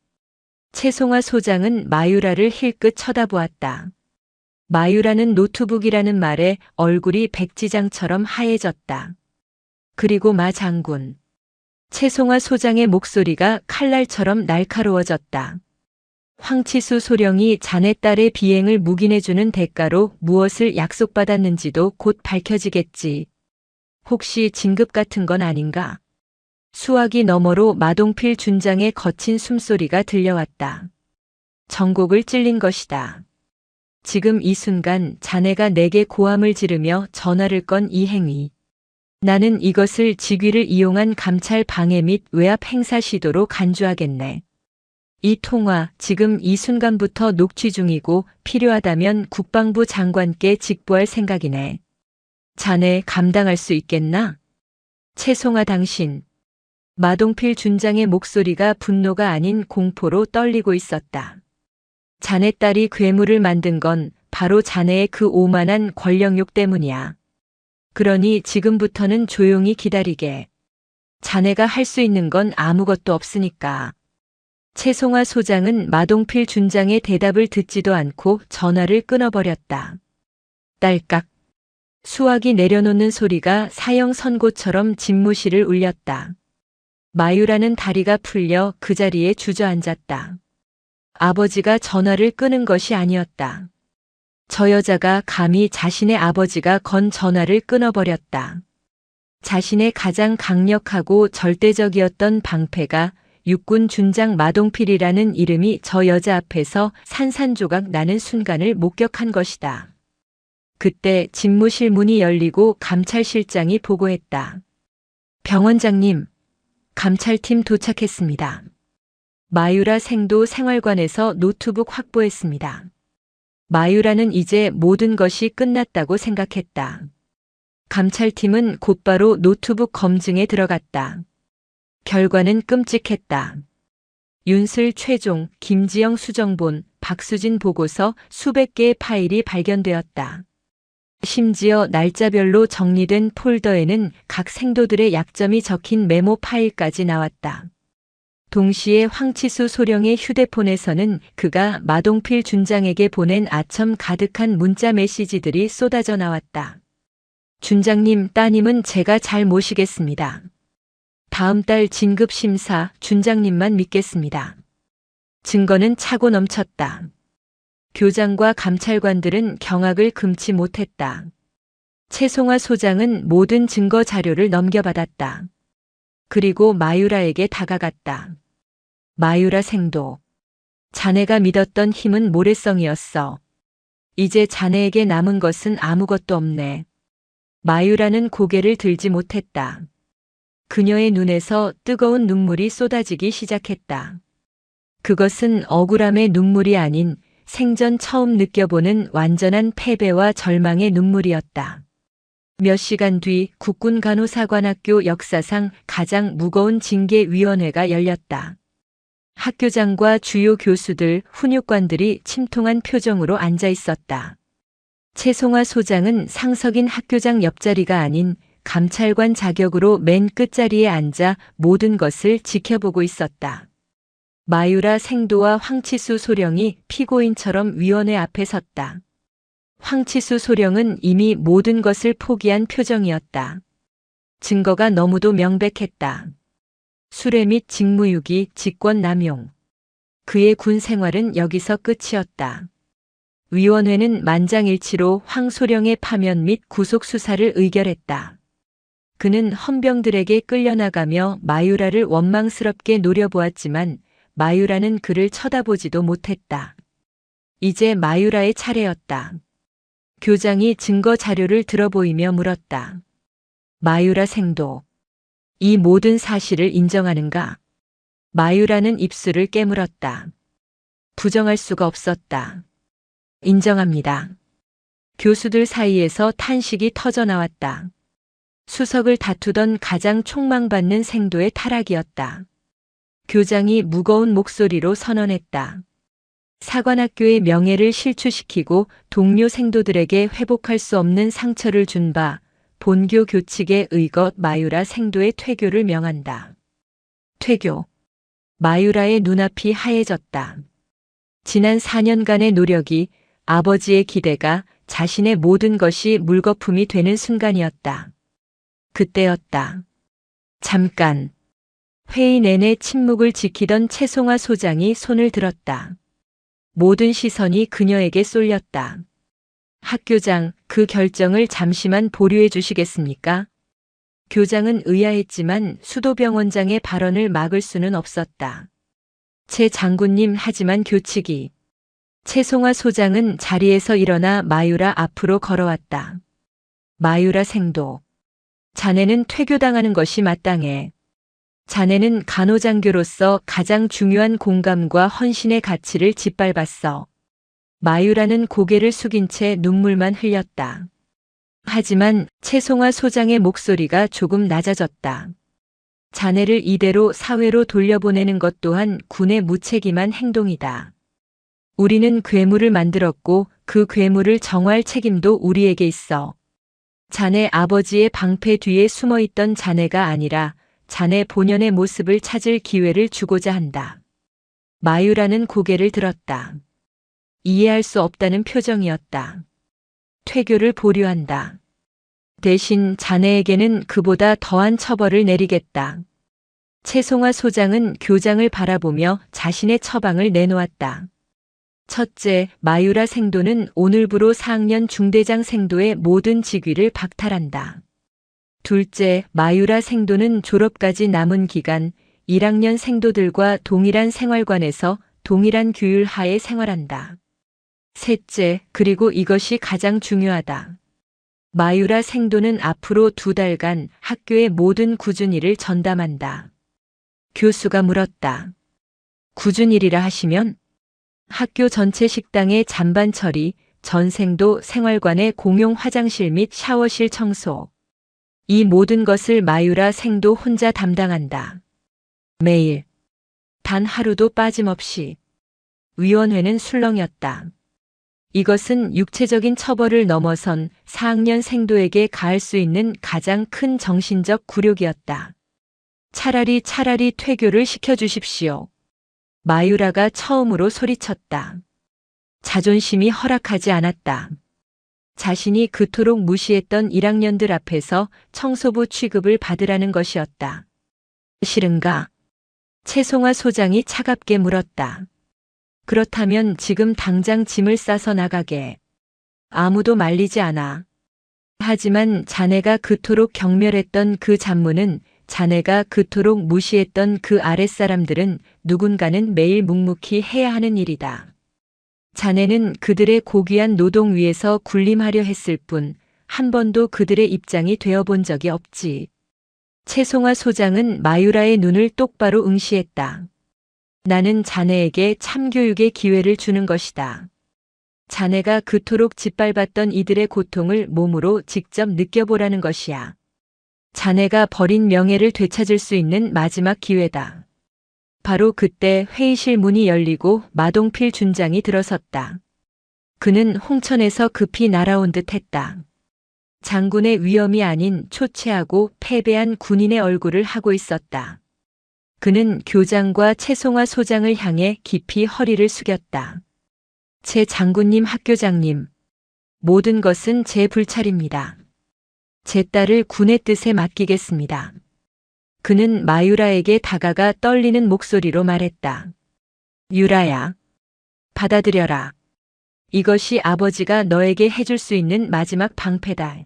최송화 소장은 마유라를 힐끗 쳐다보았다. 마유라는 노트북이라는 말에 얼굴이 백지장처럼 하얘졌다. 그리고 마 장군. 최송화 소장의 목소리가 칼날처럼 날카로워졌다. 황치수 소령이 자네 딸의 비행을 묵인해주는 대가로 무엇을 약속받았는지도 곧 밝혀지겠지. 혹시 진급 같은 건 아닌가? 수화기 너머로 마동필 준장의 거친 숨소리가 들려왔다. 정곡을 찔린 것이다. 지금 이 순간 자네가 내게 고함을 지르며 전화를 건 이 행위. 나는 이것을 직위를 이용한 감찰 방해 및 외압 행사 시도로 간주하겠네. 이 통화 지금 이 순간부터 녹취 중이고 필요하다면 국방부 장관께 직보할 생각이네. 자네 감당할 수 있겠나? 최송화 당신. 마동필 준장의 목소리가 분노가 아닌 공포로 떨리고 있었다. 자네 딸이 괴물을 만든 건 바로 자네의 그 오만한 권력욕 때문이야. 그러니 지금부터는 조용히 기다리게. 자네가 할 수 있는 건 아무것도 없으니까. 최송화 소장은 마동필 준장의 대답을 듣지도 않고 전화를 끊어버렸다. 딸깍. 수화기 내려놓는 소리가 사형 선고처럼 집무실을 울렸다. 마유라는 다리가 풀려 그 자리에 주저앉았다. 아버지가 전화를 끄는 것이 아니었다. 저 여자가 감히 자신의 아버지가 건 전화를 끊어버렸다. 자신의 가장 강력하고 절대적이었던 방패가 육군 준장 마동필이라는 이름이 저 여자 앞에서 산산조각 나는 순간을 목격한 것이다. 그때 집무실 문이 열리고 감찰실장이 보고했다. 병원장님, 감찰팀 도착했습니다. 마유라 생도 생활관에서 노트북 확보했습니다. 마유라는 이제 모든 것이 끝났다고 생각했다. 감찰팀은 곧바로 노트북 검증에 들어갔다. 결과는 끔찍했다. 윤슬 최종, 김지영 수정본, 박수진 보고서 수백 개의 파일이 발견되었다. 심지어 날짜별로 정리된 폴더에는 각 생도들의 약점이 적힌 메모 파일까지 나왔다. 동시에 황치수 소령의 휴대폰에서는 그가 마동필 준장에게 보낸 아첨 가득한 문자 메시지들이 쏟아져 나왔다. 준장님, 따님은 제가 잘 모시겠습니다. 다음 달 진급 심사 준장님만 믿겠습니다. 증거는 차고 넘쳤다. 교장과 감찰관들은 경악을 금치 못했다. 최송화 소장은 모든 증거 자료를 넘겨받았다. 그리고 마유라에게 다가갔다. 마유라 생도. 자네가 믿었던 힘은 모래성이었어. 이제 자네에게 남은 것은 아무것도 없네. 마유라는 고개를 들지 못했다. 그녀의 눈에서 뜨거운 눈물이 쏟아지기 시작했다. 그것은 억울함의 눈물이 아닌 생전 처음 느껴보는 완전한 패배와 절망의 눈물이었다. 몇 시간 뒤 국군간호사관학교 역사상 가장 무거운 징계위원회가 열렸다. 학교장과 주요 교수들, 훈육관들이 침통한 표정으로 앉아 있었다. 최송화 소장은 상석인 학교장 옆자리가 아닌 감찰관 자격으로 맨 끝자리에 앉아 모든 것을 지켜보고 있었다. 마유라 생도와 황치수 소령이 피고인처럼 위원회 앞에 섰다. 황치수 소령은 이미 모든 것을 포기한 표정이었다. 증거가 너무도 명백했다. 수뢰 및 직무유기, 직권남용. 그의 군 생활은 여기서 끝이었다. 위원회는 만장일치로 황 소령의 파면 및 구속 수사를 의결했다. 그는 헌병들에게 끌려나가며 마유라를 원망스럽게 노려보았지만 마유라는 그를 쳐다보지도 못했다. 이제 마유라의 차례였다. 교장이 증거 자료를 들어보이며 물었다. 마유라 생도. 이 모든 사실을 인정하는가? 마유라는 입술을 깨물었다. 부정할 수가 없었다. 인정합니다. 교수들 사이에서 탄식이 터져나왔다. 수석을 다투던 가장 촉망받는 생도의 타락이었다. 교장이 무거운 목소리로 선언했다. 사관학교의 명예를 실추시키고 동료 생도들에게 회복할 수 없는 상처를 준 바 본교 교칙에 의거 마유라 생도의 퇴교를 명한다. 퇴교. 마유라의 눈앞이 하얘졌다. 지난 4년간의 노력이, 아버지의 기대가, 자신의 모든 것이 물거품이 되는 순간이었다. 그때였다. 잠깐. 회의 내내 침묵을 지키던 최송화 소장이 손을 들었다. 모든 시선이 그녀에게 쏠렸다. 학교장, 그 결정을 잠시만 보류해 주시겠습니까? 교장은 의아했지만 수도병원장의 발언을 막을 수는 없었다. 최 장군님, 하지만 교칙이. 최송화 소장은 자리에서 일어나 마유라 앞으로 걸어왔다. 마유라 생도. 자네는 퇴교당하는 것이 마땅해. 자네는 간호장교로서 가장 중요한 공감과 헌신의 가치를 짓밟았어. 마유라는 고개를 숙인 채 눈물만 흘렸다. 하지만 최송화 소장의 목소리가 조금 낮아졌다. 자네를 이대로 사회로 돌려보내는 것 또한 군의 무책임한 행동이다. 우리는 괴물을 만들었고 그 괴물을 정화할 책임도 우리에게 있어. 자네 아버지의 방패 뒤에 숨어있던 자네가 아니라 자네 본연의 모습을 찾을 기회를 주고자 한다. 마유라는 고개를 들었다. 이해할 수 없다는 표정이었다. 퇴교를 보류한다. 대신 자네에게는 그보다 더한 처벌을 내리겠다. 최송화 소장은 교장을 바라보며 자신의 처방을 내놓았다. 첫째, 마유라 생도는 오늘부로 4학년 중대장 생도의 모든 직위를 박탈한다. 둘째, 마유라 생도는 졸업까지 남은 기간 1학년 생도들과 동일한 생활관에서 동일한 규율 하에 생활한다. 셋째, 그리고 이것이 가장 중요하다. 마유라 생도는 앞으로 2달간 학교의 모든 굳은 일을 전담한다. 교수가 물었다. 굳은 일이라 하시면? 학교 전체 식당의 잔반 처리, 전생도 생활관의 공용 화장실 및 샤워실 청소. 이 모든 것을 마유라 생도 혼자 담당한다. 매일. 단 하루도 빠짐없이. 위원회는 술렁였다. 이것은 육체적인 처벌을 넘어선 4학년 생도에게 가할 수 있는 가장 큰 정신적 굴욕이었다. 차라리 퇴교를 시켜주십시오. 마유라가 처음으로 소리쳤다. 자존심이 허락하지 않았다. 자신이 그토록 무시했던 1학년들 앞에서 청소부 취급을 받으라는 것이었다. 싫은가? 최송화 소장이 차갑게 물었다. 그렇다면 지금 당장 짐을 싸서 나가게. 아무도 말리지 않아. 하지만 자네가 그토록 경멸했던 그 잔무는, 자네가 그토록 무시했던 그 아랫사람들은 누군가는 매일 묵묵히 해야 하는 일이다. 자네는 그들의 고귀한 노동 위에서 군림하려 했을 뿐 한 번도 그들의 입장이 되어본 적이 없지. 최송화 소장은 마유라의 눈을 똑바로 응시했다. 나는 자네에게 참교육의 기회를 주는 것이다. 자네가 그토록 짓밟았던 이들의 고통을 몸으로 직접 느껴보라는 것이야. 자네가 버린 명예를 되찾을 수 있는 마지막 기회다. 바로 그때 회의실 문이 열리고 마동필 준장이 들어섰다. 그는 홍천에서 급히 날아온 듯 했다. 장군의 위엄이 아닌 초췌하고 패배한 군인의 얼굴을 하고 있었다. 그는 교장과 최송화 소장을 향해 깊이 허리를 숙였다. 제 장군님, 학교장님, 모든 것은 제 불찰입니다. 제 딸을 군의 뜻에 맡기겠습니다. 그는 마유라에게 다가가 떨리는 목소리로 말했다. 유라야, 받아들여라. 이것이 아버지가 너에게 해줄 수 있는 마지막 방패다.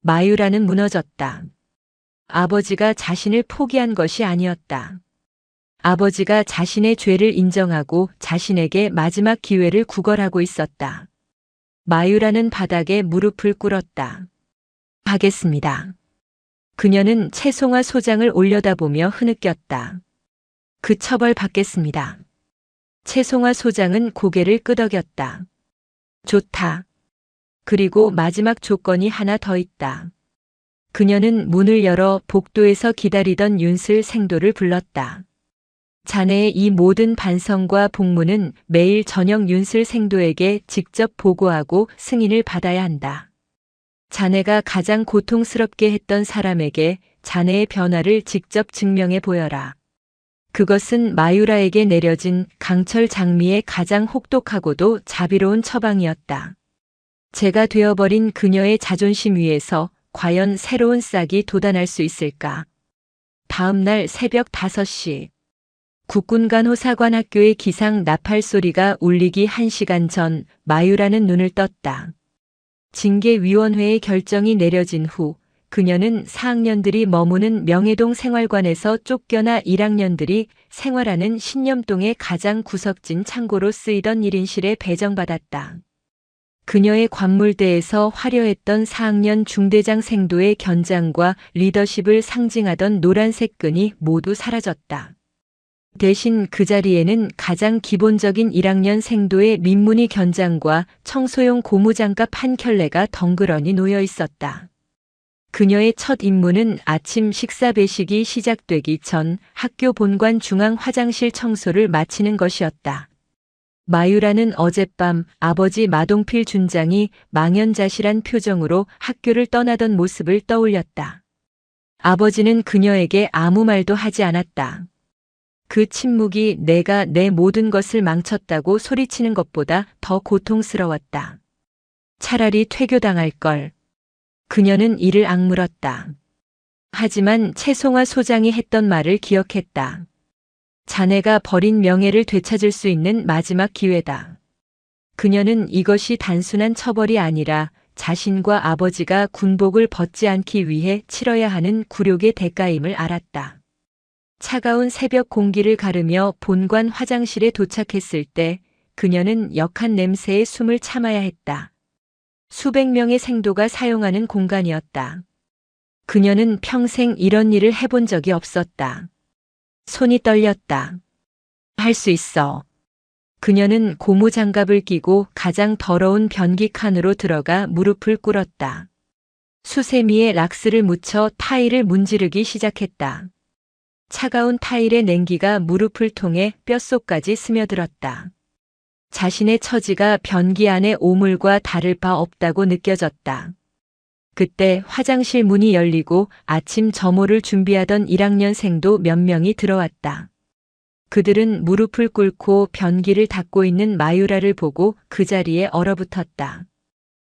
마유라는 무너졌다. 아버지가 자신을 포기한 것이 아니었다. 아버지가 자신의 죄를 인정하고 자신에게 마지막 기회를 구걸하고 있었다. 마유라는 바닥에 무릎을 꿇었다. 하겠습니다. 그녀는 최송화 소장을 올려다보며 흐느꼈다. 그 처벌 받겠습니다. 최송화 소장은 고개를 끄덕였다. 좋다. 그리고 마지막 조건이 하나 더 있다. 그녀는 문을 열어 복도에서 기다리던 윤슬 생도를 불렀다. 자네의 이 모든 반성과 복무는 매일 저녁 윤슬 생도에게 직접 보고하고 승인을 받아야 한다. 자네가 가장 고통스럽게 했던 사람에게 자네의 변화를 직접 증명해 보여라. 그것은 마유라에게 내려진 강철 장미의 가장 혹독하고도 자비로운 처방이었다. 제가 되어버린 그녀의 자존심 위에서 과연 새로운 싹이 돋아날 수 있을까? 다음 날 새벽 5시. 국군간호사관학교의 기상 나팔 소리가 울리기 1시간 전 마유라는 눈을 떴다. 징계위원회의 결정이 내려진 후 그녀는 4학년들이 머무는 명예동 생활관에서 쫓겨나 1학년들이 생활하는 신념동의 가장 구석진 창고로 쓰이던 1인실에 배정받았다. 그녀의 관물대에서 화려했던 4학년 중대장 생도의 견장과 리더십을 상징하던 노란색 끈이 모두 사라졌다. 대신 그 자리에는 가장 기본적인 1학년 생도의 민무늬 견장과 청소용 고무장갑 한 켤레가 덩그러니 놓여 있었다. 그녀의 첫 임무는 아침 식사 배식이 시작되기 전 학교 본관 중앙 화장실 청소를 마치는 것이었다. 마유라는 어젯밤 아버지 마동필 준장이 망연자실한 표정으로 학교를 떠나던 모습을 떠올렸다. 아버지는 그녀에게 아무 말도 하지 않았다. 그 침묵이 내가 내 모든 것을 망쳤다고 소리치는 것보다 더 고통스러웠다. 차라리 퇴교당할 걸. 그녀는 이를 악물었다. 하지만 최송화 소장이 했던 말을 기억했다. 자네가 버린 명예를 되찾을 수 있는 마지막 기회다. 그녀는 이것이 단순한 처벌이 아니라 자신과 아버지가 군복을 벗지 않기 위해 치러야 하는 굴욕의 대가임을 알았다. 차가운 새벽 공기를 가르며 본관 화장실에 도착했을 때 그녀는 역한 냄새에 숨을 참아야 했다. 수백 명의 생도가 사용하는 공간이었다. 그녀는 평생 이런 일을 해본 적이 없었다. 손이 떨렸다. 할 수 있어. 그녀는 고무장갑을 끼고 가장 더러운 변기 칸으로 들어가 무릎을 꿇었다. 수세미에 락스를 묻혀 타일을 문지르기 시작했다. 차가운 타일의 냉기가 무릎을 통해 뼛속까지 스며들었다. 자신의 처지가 변기 안의 오물과 다를 바 없다고 느껴졌다. 그때 화장실 문이 열리고 아침 점호를 준비하던 1학년생도 몇 명이 들어왔다. 그들은 무릎을 꿇고 변기를 닦고 있는 마유라를 보고 그 자리에 얼어붙었다.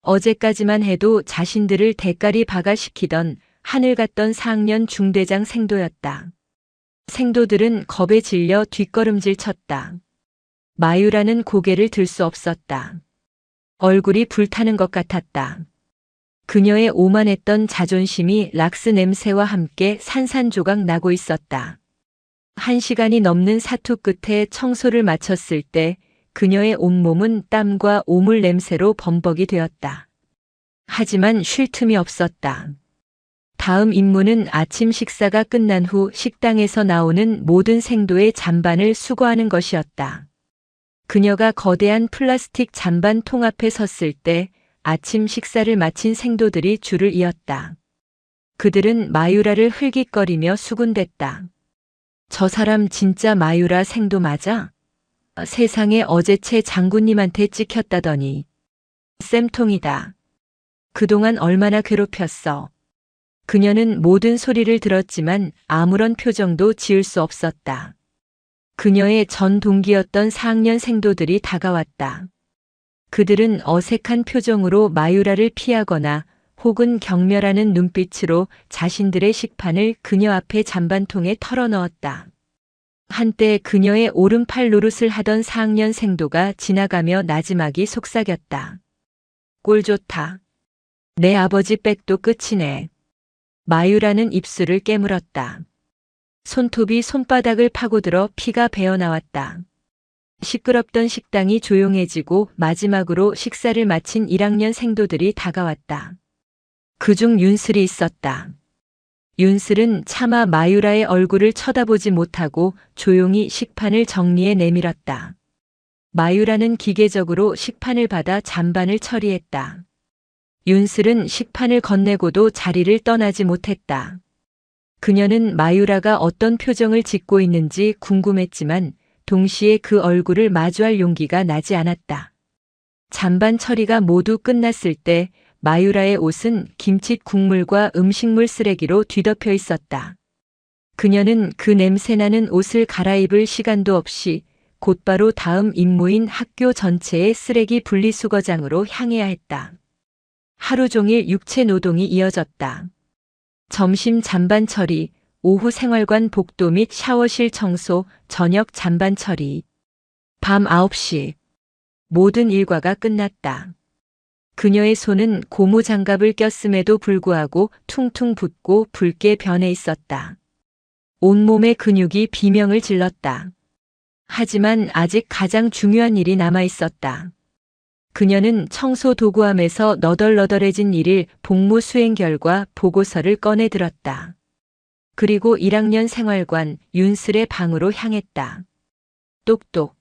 어제까지만 해도 자신들을 대가리 박아시키던 하늘 같던 4학년 중대장 생도였다. 생도들은 겁에 질려 뒷걸음질 쳤다. 마유라는 고개를 들 수 없었다. 얼굴이 불타는 것 같았다. 그녀의 오만했던 자존심이 락스 냄새와 함께 산산조각 나고 있었다. 1시간이 넘는 사투 끝에 청소를 마쳤을 때 그녀의 온몸은 땀과 오물 냄새로 범벅이 되었다. 하지만 쉴 틈이 없었다. 다음 임무는 아침 식사가 끝난 후 식당에서 나오는 모든 생도의 잔반을 수거하는 것이었다. 그녀가 거대한 플라스틱 잔반 통 앞에 섰을 때 아침 식사를 마친 생도들이 줄을 이었다. 그들은 마유라를 흘깃거리며 수군댔다. 저 사람 진짜 마유라 생도 맞아? 세상에 어제채 장군님한테 찍혔다더니. 쌤통이다. 그동안 얼마나 괴롭혔어. 그녀는 모든 소리를 들었지만 아무런 표정도 지을 수 없었다. 그녀의 전 동기였던 4학년 생도들이 다가왔다. 그들은 어색한 표정으로 마유라를 피하거나 혹은 경멸하는 눈빛으로 자신들의 식판을 그녀 앞에 잔반통에 털어넣었다. 한때 그녀의 오른팔 노릇을 하던 4학년 생도가 지나가며 나지막이 속삭였다. 꼴 좋다. 내 아버지 백도 끝이네. 마유라는 입술을 깨물었다. 손톱이 손바닥을 파고들어 피가 배어나왔다. 시끄럽던 식당이 조용해지고 마지막으로 식사를 마친 1학년 생도들이 다가왔다. 그중 윤슬이 있었다. 윤슬은 차마 마유라의 얼굴을 쳐다보지 못하고 조용히 식판을 정리해 내밀었다. 마유라는 기계적으로 식판을 받아 잔반을 처리했다. 윤슬은 식판을 건네고도 자리를 떠나지 못했다. 그녀는 마유라가 어떤 표정을 짓고 있는지 궁금했지만 동시에 그 얼굴을 마주할 용기가 나지 않았다. 잔반 처리가 모두 끝났을 때 마유라의 옷은 김치 국물과 음식물 쓰레기로 뒤덮여 있었다. 그녀는 그 냄새나는 옷을 갈아입을 시간도 없이 곧바로 다음 임무인 학교 전체의 쓰레기 분리수거장으로 향해야 했다. 하루 종일 육체 노동이 이어졌다. 점심 잔반 처리, 오후 생활관 복도 및 샤워실 청소, 저녁 잔반 처리. 밤 9시. 모든 일과가 끝났다. 그녀의 손은 고무장갑을 꼈음에도 불구하고 퉁퉁 붓고 붉게 변해 있었다. 온몸의 근육이 비명을 질렀다. 하지만 아직 가장 중요한 일이 남아 있었다. 그녀는 청소 도구함에서 너덜너덜해진 1일 복무 수행 결과 보고서를 꺼내 들었다. 그리고 1학년 생활관 윤슬의 방으로 향했다. 똑똑.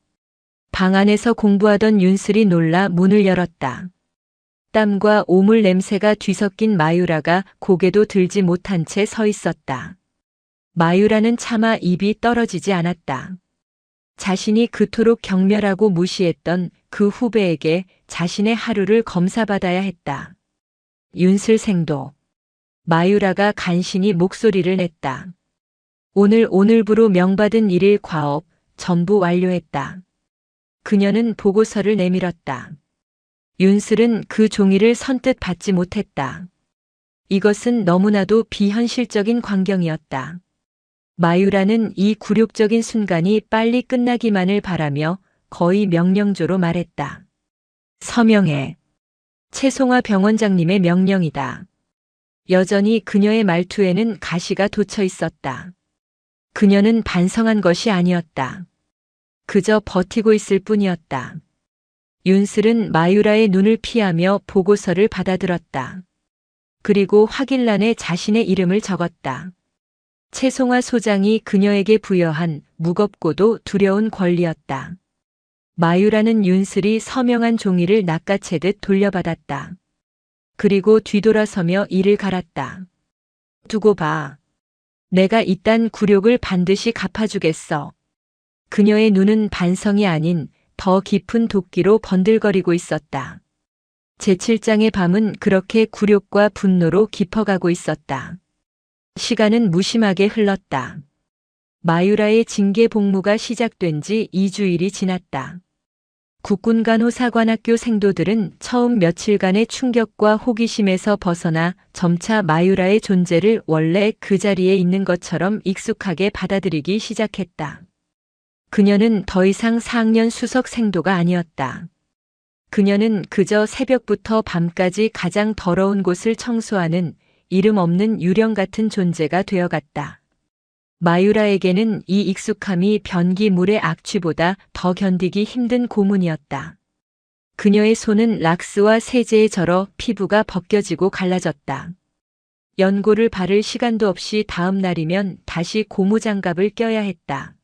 방 안에서 공부하던 윤슬이 놀라 문을 열었다. 땀과 오물 냄새가 뒤섞인 마유라가 고개도 들지 못한 채 서 있었다. 마유라는 차마 입이 떨어지지 않았다. 자신이 그토록 경멸하고 무시했던 그 후배에게 자신의 하루를 검사받아야 했다. 윤슬 생도. 마유라가 간신히 목소리를 냈다. 오늘부로 명받은 1일 과업 전부 완료했다. 그녀는 보고서를 내밀었다. 윤슬은 그 종이를 선뜻 받지 못했다. 이것은 너무나도 비현실적인 광경이었다. 마유라는 이 굴욕적인 순간이 빨리 끝나기만을 바라며 거의 명령조로 말했다. 서명해. 최송화 병원장님의 명령이다. 여전히 그녀의 말투에는 가시가 돋쳐 있었다. 그녀는 반성한 것이 아니었다. 그저 버티고 있을 뿐이었다. 윤슬은 마유라의 눈을 피하며 보고서를 받아들었다. 그리고 확인란에 자신의 이름을 적었다. 최송화 소장이 그녀에게 부여한 무겁고도 두려운 권리였다. 마유라는 윤슬이 서명한 종이를 낚아채듯 돌려받았다. 그리고 뒤돌아서며 이를 갈았다. 두고 봐. 내가 이딴 굴욕을 반드시 갚아주겠어. 그녀의 눈은 반성이 아닌 더 깊은 도끼로 번들거리고 있었다. 제7장의 밤은 그렇게 굴욕과 분노로 깊어가고 있었다. 시간은 무심하게 흘렀다. 마유라의 징계 복무가 시작된 지 2주일이 지났다. 국군간호 사관학교 생도들은 처음 며칠간의 충격과 호기심에서 벗어나 점차 마유라의 존재를 원래 그 자리에 있는 것처럼 익숙하게 받아들이기 시작했다. 그녀는 더 이상 4학년 수석 생도가 아니었다. 그녀는 그저 새벽부터 밤까지 가장 더러운 곳을 청소하는 이름 없는 유령 같은 존재가 되어갔다. 마유라에게는 이 익숙함이 변기물의 악취보다 더 견디기 힘든 고문이었다. 그녀의 손은 락스와 세제에 절어 피부가 벗겨지고 갈라졌다. 연고를 바를 시간도 없이 다음 날이면 다시 고무장갑을 껴야 했다.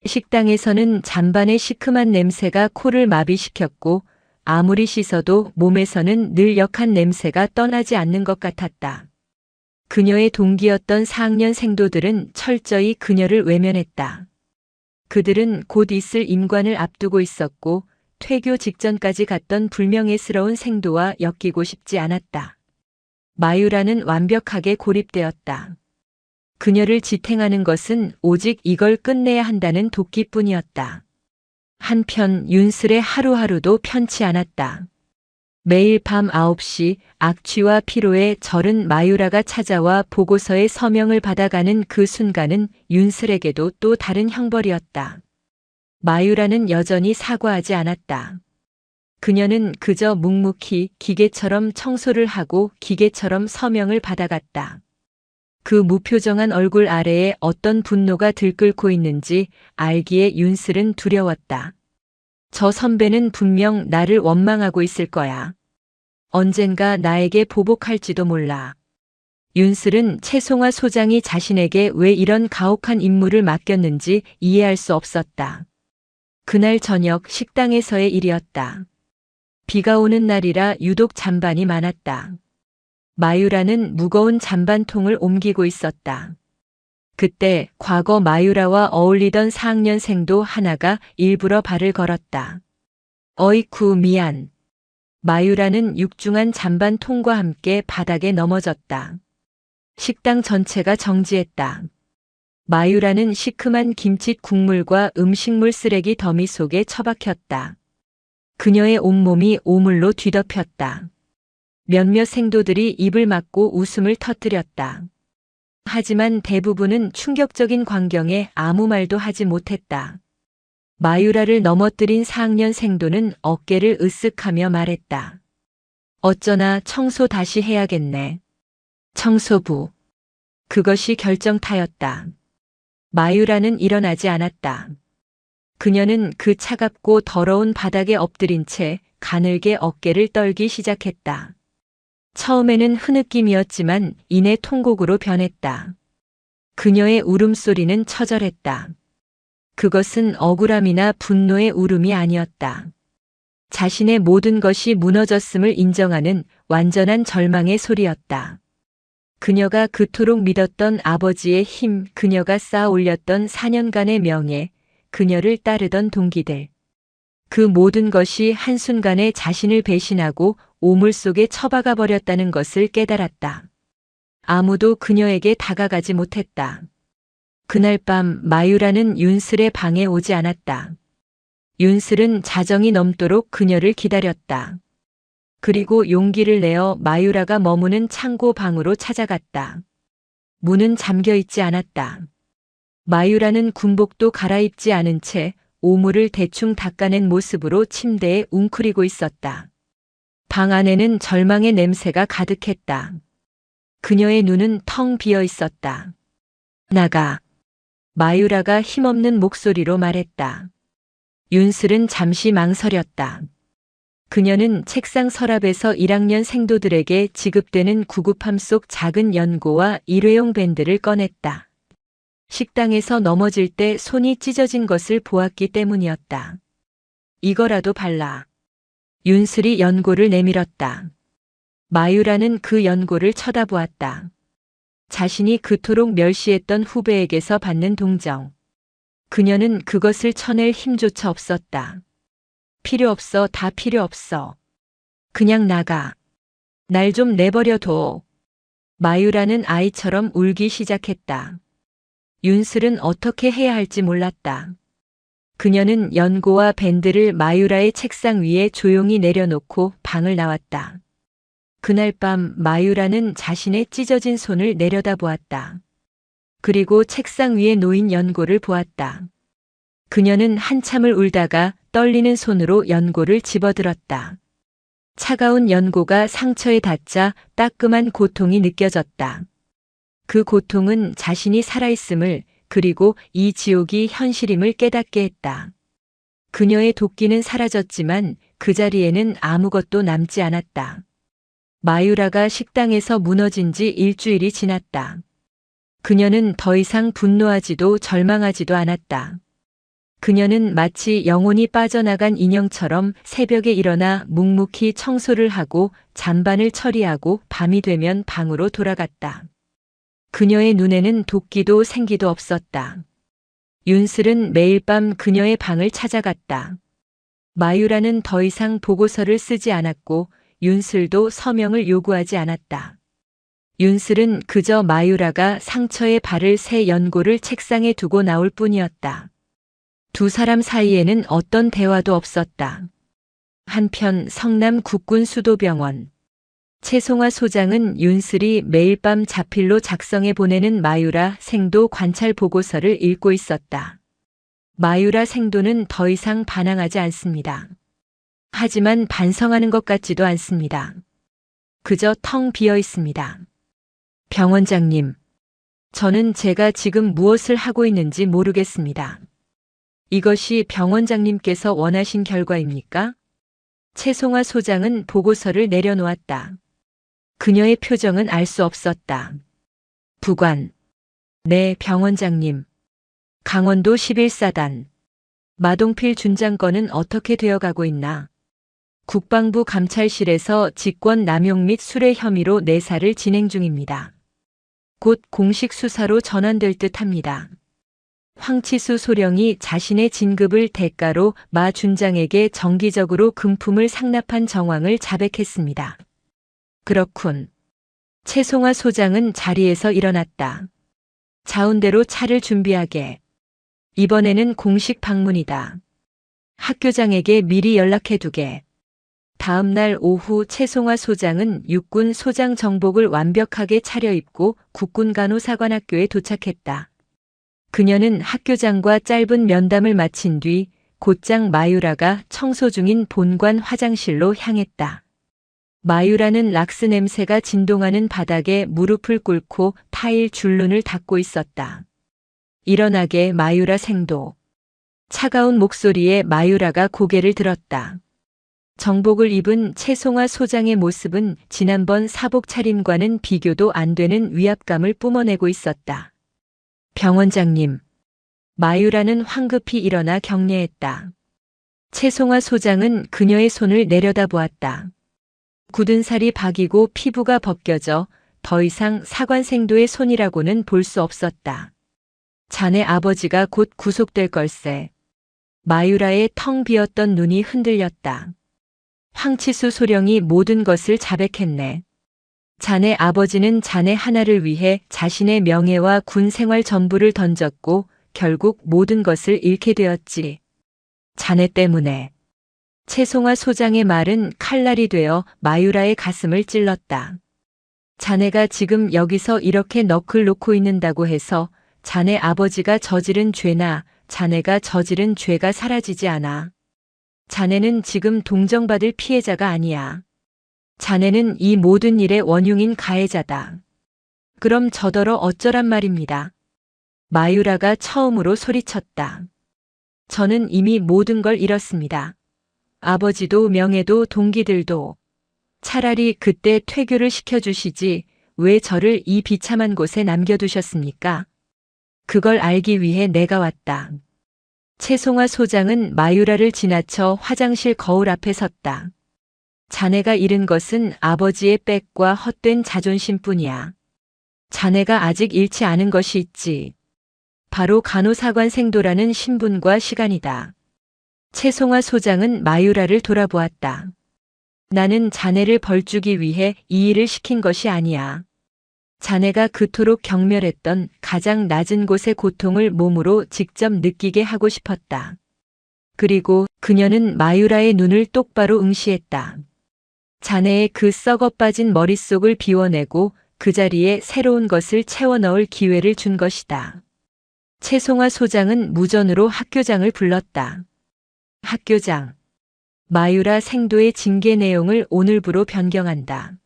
식당에서는 잔반의 시큼한 냄새가 코를 마비시켰고 아무리 씻어도 몸에서는 늘 역한 냄새가 떠나지 않는 것 같았다. 그녀의 동기였던 4학년 생도들은 철저히 그녀를 외면했다. 그들은 곧 있을 임관을 앞두고 있었고 퇴교 직전까지 갔던 불명예스러운 생도와 엮이고 싶지 않았다. 마유라는 완벽하게 고립되었다. 그녀를 지탱하는 것은 오직 이걸 끝내야 한다는 도끼뿐이었다. 한편 윤슬의 하루하루도 편치 않았다. 매일 밤 9시 악취와 피로에 절은 마유라가 찾아와 보고서에 서명을 받아가는 그 순간은 윤슬에게도 또 다른 형벌이었다. 마유라는 여전히 사과하지 않았다. 그녀는 그저 묵묵히 기계처럼 청소를 하고 기계처럼 서명을 받아갔다. 그 무표정한 얼굴 아래에 어떤 분노가 들끓고 있는지 알기에 윤슬은 두려웠다. 저 선배는 분명 나를 원망하고 있을 거야. 언젠가 나에게 보복할지도 몰라. 윤슬은 채송화 소장이 자신에게 왜 이런 가혹한 임무를 맡겼는지 이해할 수 없었다. 그날 저녁 식당에서의 일이었다. 비가 오는 날이라 유독 잔반이 많았다. 마유라는 무거운 잔반통을 옮기고 있었다. 그때 과거 마유라와 어울리던 4학년생도 하나가 일부러 발을 걸었다. 어이쿠 미안. 마유라는 육중한 잔반통과 함께 바닥에 넘어졌다. 식당 전체가 정지했다. 마유라는 시큼한 김치 국물과 음식물 쓰레기 더미 속에 처박혔다. 그녀의 온몸이 오물로 뒤덮였다. 몇몇 생도들이 입을 막고 웃음을 터뜨렸다. 하지만 대부분은 충격적인 광경에 아무 말도 하지 못했다. 마유라를 넘어뜨린 4학년 생도는 어깨를 으쓱하며 말했다. 어쩌나 청소 다시 해야겠네. 청소부. 그것이 결정타였다. 마유라는 일어나지 않았다. 그녀는 그 차갑고 더러운 바닥에 엎드린 채 가늘게 어깨를 떨기 시작했다. 처음에는 흐느낌이었지만 이내 통곡으로 변했다. 그녀의 울음소리는 처절했다. 그것은 억울함이나 분노의 울음이 아니었다. 자신의 모든 것이 무너졌음을 인정하는 완전한 절망의 소리였다. 그녀가 그토록 믿었던 아버지의 힘, 그녀가 쌓아 올렸던 4년간의 명예, 그녀를 따르던 동기들. 그 모든 것이 한순간에 자신을 배신하고 오물 속에 처박아 버렸다는 것을 깨달았다. 아무도 그녀에게 다가가지 못했다. 그날 밤 마유라는 윤슬의 방에 오지 않았다. 윤슬은 자정이 넘도록 그녀를 기다렸다. 그리고 용기를 내어 마유라가 머무는 창고 방으로 찾아갔다. 문은 잠겨 있지 않았다. 마유라는 군복도 갈아입지 않은 채 오물을 대충 닦아낸 모습으로 침대에 웅크리고 있었다. 방 안에는 절망의 냄새가 가득했다. 그녀의 눈은 텅 비어 있었다. 나가. 마유라가 힘없는 목소리로 말했다. 윤슬은 잠시 망설였다. 그녀는 책상 서랍에서 1학년 생도들에게 지급되는 구급함 속 작은 연고와 일회용 밴드를 꺼냈다. 식당에서 넘어질 때 손이 찢어진 것을 보았기 때문이었다. 이거라도 발라. 윤슬이 연고를 내밀었다. 마유라는 그 연고를 쳐다보았다. 자신이 그토록 멸시했던 후배에게서 받는 동정. 그녀는 그것을 쳐낼 힘조차 없었다. 필요 없어, 다 필요 없어. 그냥 나가. 날 좀 내버려둬. 마유라는 아이처럼 울기 시작했다. 윤슬은 어떻게 해야 할지 몰랐다. 그녀는 연고와 밴드를 마유라의 책상 위에 조용히 내려놓고 방을 나왔다. 그날 밤 마유라는 자신의 찢어진 손을 내려다보았다. 그리고 책상 위에 놓인 연고를 보았다. 그녀는 한참을 울다가 떨리는 손으로 연고를 집어들었다. 차가운 연고가 상처에 닿자 따끔한 고통이 느껴졌다. 그 고통은 자신이 살아있음을, 그리고 이 지옥이 현실임을 깨닫게 했다. 그녀의 도끼는 사라졌지만 그 자리에는 아무것도 남지 않았다. 마유라가 식당에서 무너진 지 일주일이 지났다. 그녀는 더 이상 분노하지도 절망하지도 않았다. 그녀는 마치 영혼이 빠져나간 인형처럼 새벽에 일어나 묵묵히 청소를 하고 잔반을 처리하고 밤이 되면 방으로 돌아갔다. 그녀의 눈에는 도끼도 생기도 없었다. 윤슬은 매일 밤 그녀의 방을 찾아갔다. 마유라는 더 이상 보고서를 쓰지 않았고 윤슬도 서명을 요구하지 않았다. 윤슬은 그저 마유라가 상처에 바를 새 연고를 책상에 두고 나올 뿐이었다. 두 사람 사이에는 어떤 대화도 없었다. 한편 성남 국군수도병원. 최송화 소장은 윤슬이 매일 밤 자필로 작성해 보내는 마유라 생도 관찰 보고서를 읽고 있었다. 마유라 생도는 더 이상 반항하지 않습니다. 하지만 반성하는 것 같지도 않습니다. 그저 텅 비어 있습니다. 병원장님, 저는 제가 지금 무엇을 하고 있는지 모르겠습니다. 이것이 병원장님께서 원하신 결과입니까? 최송화 소장은 보고서를 내려놓았다. 그녀의 표정은 알 수 없었다. 부관. 네, 병원장님. 강원도 11사단. 마동필 준장건은 어떻게 되어가고 있나? 국방부 감찰실에서 직권 남용 및 수뢰 혐의로 내사를 진행 중입니다. 곧 공식 수사로 전환될 듯합니다. 황치수 소령이 자신의 진급을 대가로 마 준장에게 정기적으로 금품을 상납한 정황을 자백했습니다. 그렇군. 최송화 소장은 자리에서 일어났다. 자운대로 차를 준비하게. 이번에는 공식 방문이다. 학교장에게 미리 연락해두게. 다음 날 오후 최송화 소장은 육군 소장 정복을 완벽하게 차려입고 국군간호사관학교에 도착했다. 그녀는 학교장과 짧은 면담을 마친 뒤 곧장 마유라가 청소 중인 본관 화장실로 향했다. 마유라는 락스 냄새가 진동하는 바닥에 무릎을 꿇고 타일 줄눈을 닫고 있었다. 일어나게 마유라 생도. 차가운 목소리에 마유라가 고개를 들었다. 정복을 입은 최송화 소장의 모습은 지난번 사복 차림과는 비교도 안 되는 위압감을 뿜어내고 있었다. 병원장님. 마유라는 황급히 일어나 경례했다. 최송화 소장은 그녀의 손을 내려다보았다. 굳은 살이 박이고 피부가 벗겨져 더 이상 사관생도의 손이라고는 볼 수 없었다. 자네 아버지가 곧 구속될 걸세. 마유라의 텅 비었던 눈이 흔들렸다. 황치수 소령이 모든 것을 자백했네. 자네 아버지는 자네 하나를 위해 자신의 명예와 군 생활 전부를 던졌고 결국 모든 것을 잃게 되었지. 자네 때문에. 최송화 소장의 말은 칼날이 되어 마유라의 가슴을 찔렀다. 자네가 지금 여기서 이렇게 넋을 놓고 있는다고 해서 자네 아버지가 저지른 죄나 자네가 저지른 죄가 사라지지 않아. 자네는 지금 동정받을 피해자가 아니야. 자네는 이 모든 일의 원흉인 가해자다. 그럼 저더러 어쩌란 말입니다. 마유라가 처음으로 소리쳤다. 저는 이미 모든 걸 잃었습니다. 아버지도 명예도 동기들도. 차라리 그때 퇴교를 시켜주시지 왜 저를 이 비참한 곳에 남겨두셨습니까? 그걸 알기 위해 내가 왔다. 최송화 소장은 마유라를 지나쳐 화장실 거울 앞에 섰다. 자네가 잃은 것은 아버지의 빽과 헛된 자존심뿐이야. 자네가 아직 잃지 않은 것이 있지. 바로 간호사관 생도라는 신분과 시간이다. 최송화 소장은 마유라를 돌아보았다. 나는 자네를 벌주기 위해 이 일을 시킨 것이 아니야. 자네가 그토록 경멸했던 가장 낮은 곳의 고통을 몸으로 직접 느끼게 하고 싶었다. 그리고 그녀는 마유라의 눈을 똑바로 응시했다. 자네의 그 썩어 빠진 머릿속을 비워내고 그 자리에 새로운 것을 채워 넣을 기회를 준 것이다. 최송화 소장은 무전으로 학교장을 불렀다. 학교장. 마유라 생도의 징계 내용을 오늘부로 변경한다.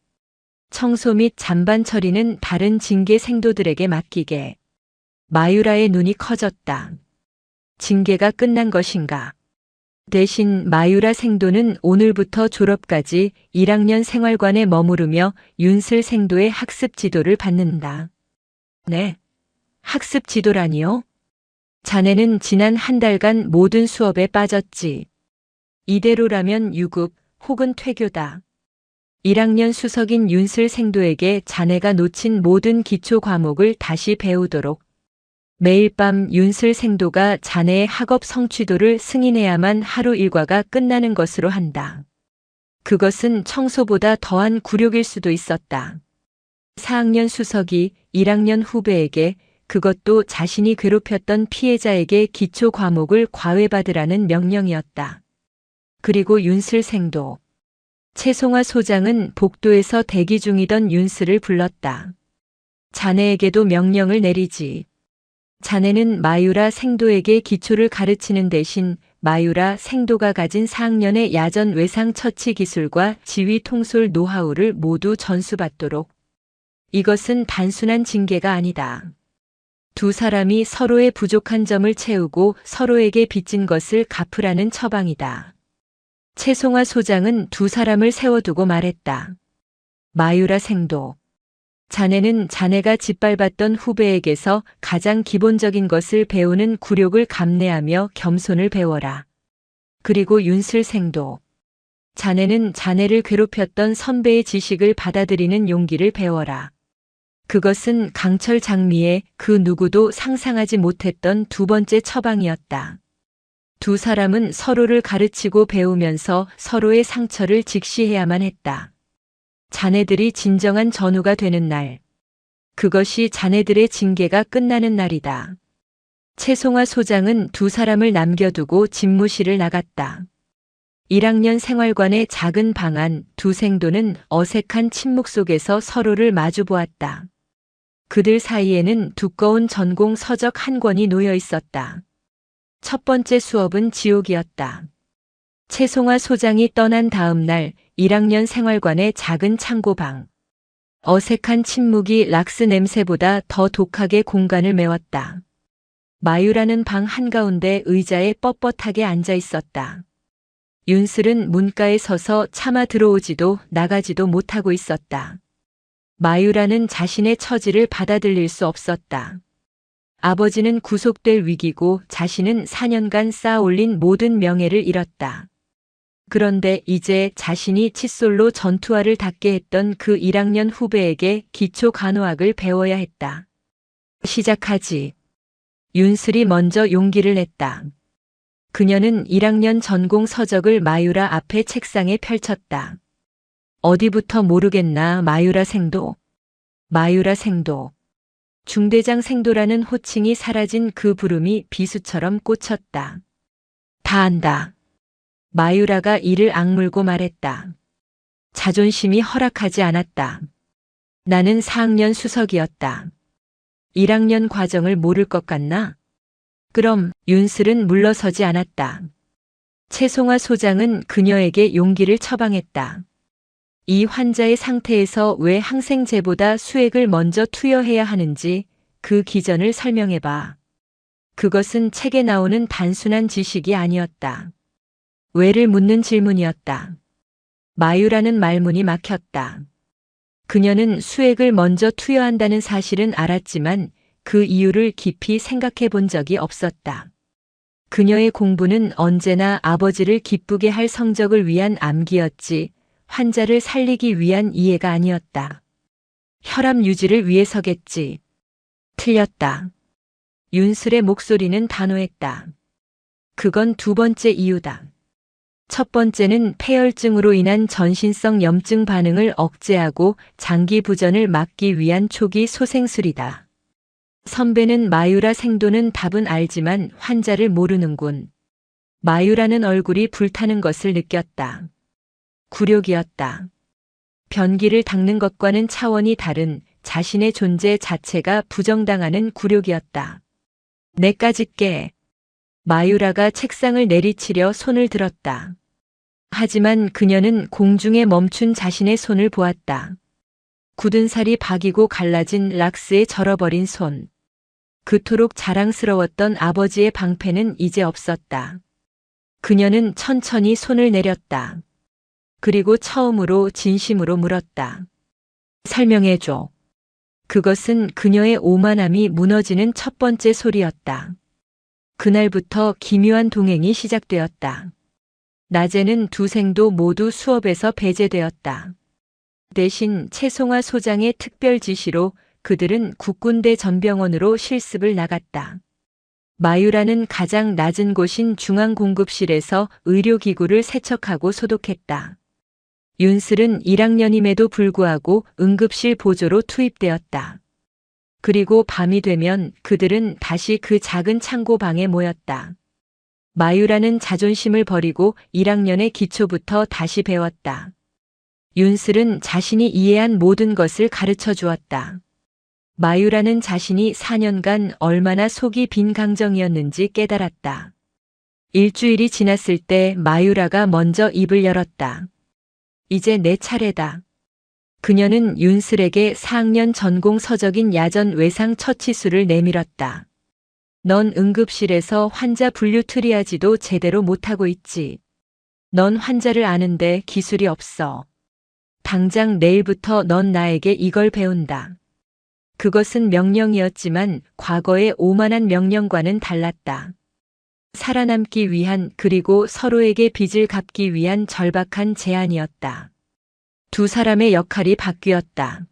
청소 및 잔반 처리는 다른 징계 생도들에게 맡기게. 마유라의 눈이 커졌다. 징계가 끝난 것인가? 대신 마유라 생도는 오늘부터 졸업까지 1학년 생활관에 머무르며 윤슬 생도의 학습 지도를 받는다. 네. 학습 지도라니요? 자네는 지난 한 달간 모든 수업에 빠졌지. 이대로라면 유급 혹은 퇴교다. 1학년 수석인 윤슬 생도에게 자네가 놓친 모든 기초 과목을 다시 배우도록. 매일 밤 윤슬 생도가 자네의 학업 성취도를 승인해야만 하루 일과가 끝나는 것으로 한다. 그것은 청소보다 더한 굴욕일 수도 있었다. 4학년 수석이 1학년 후배에게, 그것도 자신이 괴롭혔던 피해자에게 기초 과목을 과외받으라는 명령이었다. 그리고 윤슬 생도. 최송화 소장은 복도에서 대기 중이던 윤슬을 불렀다. 자네에게도 명령을 내리지. 자네는 마유라 생도에게 기초를 가르치는 대신 마유라 생도가 가진 4학년의 야전 외상 처치 기술과 지휘 통솔 노하우를 모두 전수받도록. 이것은 단순한 징계가 아니다. 두 사람이 서로의 부족한 점을 채우고 서로에게 빚진 것을 갚으라는 처방이다. 최송화 소장은 두 사람을 세워두고 말했다. 마유라 생도. 자네는 자네가 짓밟았던 후배에게서 가장 기본적인 것을 배우는 굴욕을 감내하며 겸손을 배워라. 그리고 윤슬 생도. 자네는 자네를 괴롭혔던 선배의 지식을 받아들이는 용기를 배워라. 그것은 강철 장미의 그 누구도 상상하지 못했던 두 번째 처방이었다. 두 사람은 서로를 가르치고 배우면서 서로의 상처를 직시해야만 했다. 자네들이 진정한 전우가 되는 날. 그것이 자네들의 징계가 끝나는 날이다. 최송화 소장은 두 사람을 남겨두고 집무실을 나갔다. 1학년 생활관의 작은 방 안 두 생도는 어색한 침묵 속에서 서로를 마주보았다. 그들 사이에는 두꺼운 전공 서적 한 권이 놓여 있었다. 첫 번째 수업은 지옥이었다. 최송화 소장이 떠난 다음 날 1학년 생활관의 작은 창고방. 어색한 침묵이 락스 냄새보다 더 독하게 공간을 메웠다. 마유라는 방 한가운데 의자에 뻣뻣하게 앉아 있었다. 윤슬은 문가에 서서 차마 들어오지도 나가지도 못하고 있었다. 마유라는 자신의 처지를 받아들일 수 없었다. 아버지는 구속될 위기고 자신은 4년간 쌓아올린 모든 명예를 잃었다. 그런데 이제 자신이 칫솔로 전투화를 닦게 했던 그 1학년 후배에게 기초 간호학을 배워야 했다. 시작하지. 윤슬이 먼저 용기를 냈다. 그녀는 1학년 전공 서적을 마유라 앞에 책상에 펼쳤다. 어디부터 모르겠나 마유라 생도. 마유라 생도. 중대장 생도라는 호칭이 사라진 그 부름이 비수처럼 꽂혔다. 다 안다. 마유라가 이를 악물고 말했다. 자존심이 허락하지 않았다. 나는 4학년 수석이었다. 1학년 과정을 모를 것 같나? 그럼 윤슬은 물러서지 않았다. 최송화 소장은 그녀에게 용기를 처방했다. 이 환자의 상태에서 왜 항생제보다 수액을 먼저 투여해야 하는지 그 기전을 설명해봐. 그것은 책에 나오는 단순한 지식이 아니었다. 왜를 묻는 질문이었다. 마유라는 말문이 막혔다. 그녀는 수액을 먼저 투여한다는 사실은 알았지만 그 이유를 깊이 생각해 본 적이 없었다. 그녀의 공부는 언제나 아버지를 기쁘게 할 성적을 위한 암기였지 환자를 살리기 위한 이해가 아니었다. 혈압 유지를 위해서겠지. 틀렸다. 윤슬의 목소리는 단호했다. 그건 두 번째 이유다. 첫 번째는 폐혈증으로 인한 전신성 염증 반응을 억제하고 장기 부전을 막기 위한 초기 소생술이다. 선배는 마유라 생도는 답은 알지만 환자를 모르는군. 마유라는 얼굴이 불타는 것을 느꼈다. 굴욕이었다. 변기를 닦는 것과는 차원이 다른 자신의 존재 자체가 부정당하는 굴욕이었다. 내까지 깨. 마유라가 책상을 내리치려 손을 들었다. 하지만 그녀는 공중에 멈춘 자신의 손을 보았다. 굳은 살이 박이고 갈라진 락스에 절어버린 손. 그토록 자랑스러웠던 아버지의 방패는 이제 없었다. 그녀는 천천히 손을 내렸다. 그리고 처음으로 진심으로 물었다. 설명해줘. 그것은 그녀의 오만함이 무너지는 첫 번째 소리였다. 그날부터 기묘한 동행이 시작되었다. 낮에는 두 생도 모두 수업에서 배제되었다. 대신 채송화 소장의 특별 지시로 그들은 국군대 전병원으로 실습을 나갔다. 마유라는 가장 낮은 곳인 중앙공급실에서 의료기구를 세척하고 소독했다. 윤슬은 1학년임에도 불구하고 응급실 보조로 투입되었다. 그리고 밤이 되면 그들은 다시 그 작은 창고방에 모였다. 마유라는 자존심을 버리고 1학년의 기초부터 다시 배웠다. 윤슬은 자신이 이해한 모든 것을 가르쳐 주었다. 마유라는 자신이 4년간 얼마나 속이 빈 강정이었는지 깨달았다. 일주일이 지났을 때 마유라가 먼저 입을 열었다. 이제 내 차례다. 그녀는 윤슬에게 4학년 전공 서적인 야전 외상 처치술을 내밀었다. 넌 응급실에서 환자 분류 트리아지도 제대로 못하고 있지. 넌 환자를 아는데 기술이 없어. 당장 내일부터 넌 나에게 이걸 배운다. 그것은 명령이었지만 과거의 오만한 명령과는 달랐다. 살아남기 위한 그리고 서로에게 빚을 갚기 위한 절박한 제안이었다. 두 사람의 역할이 바뀌었다.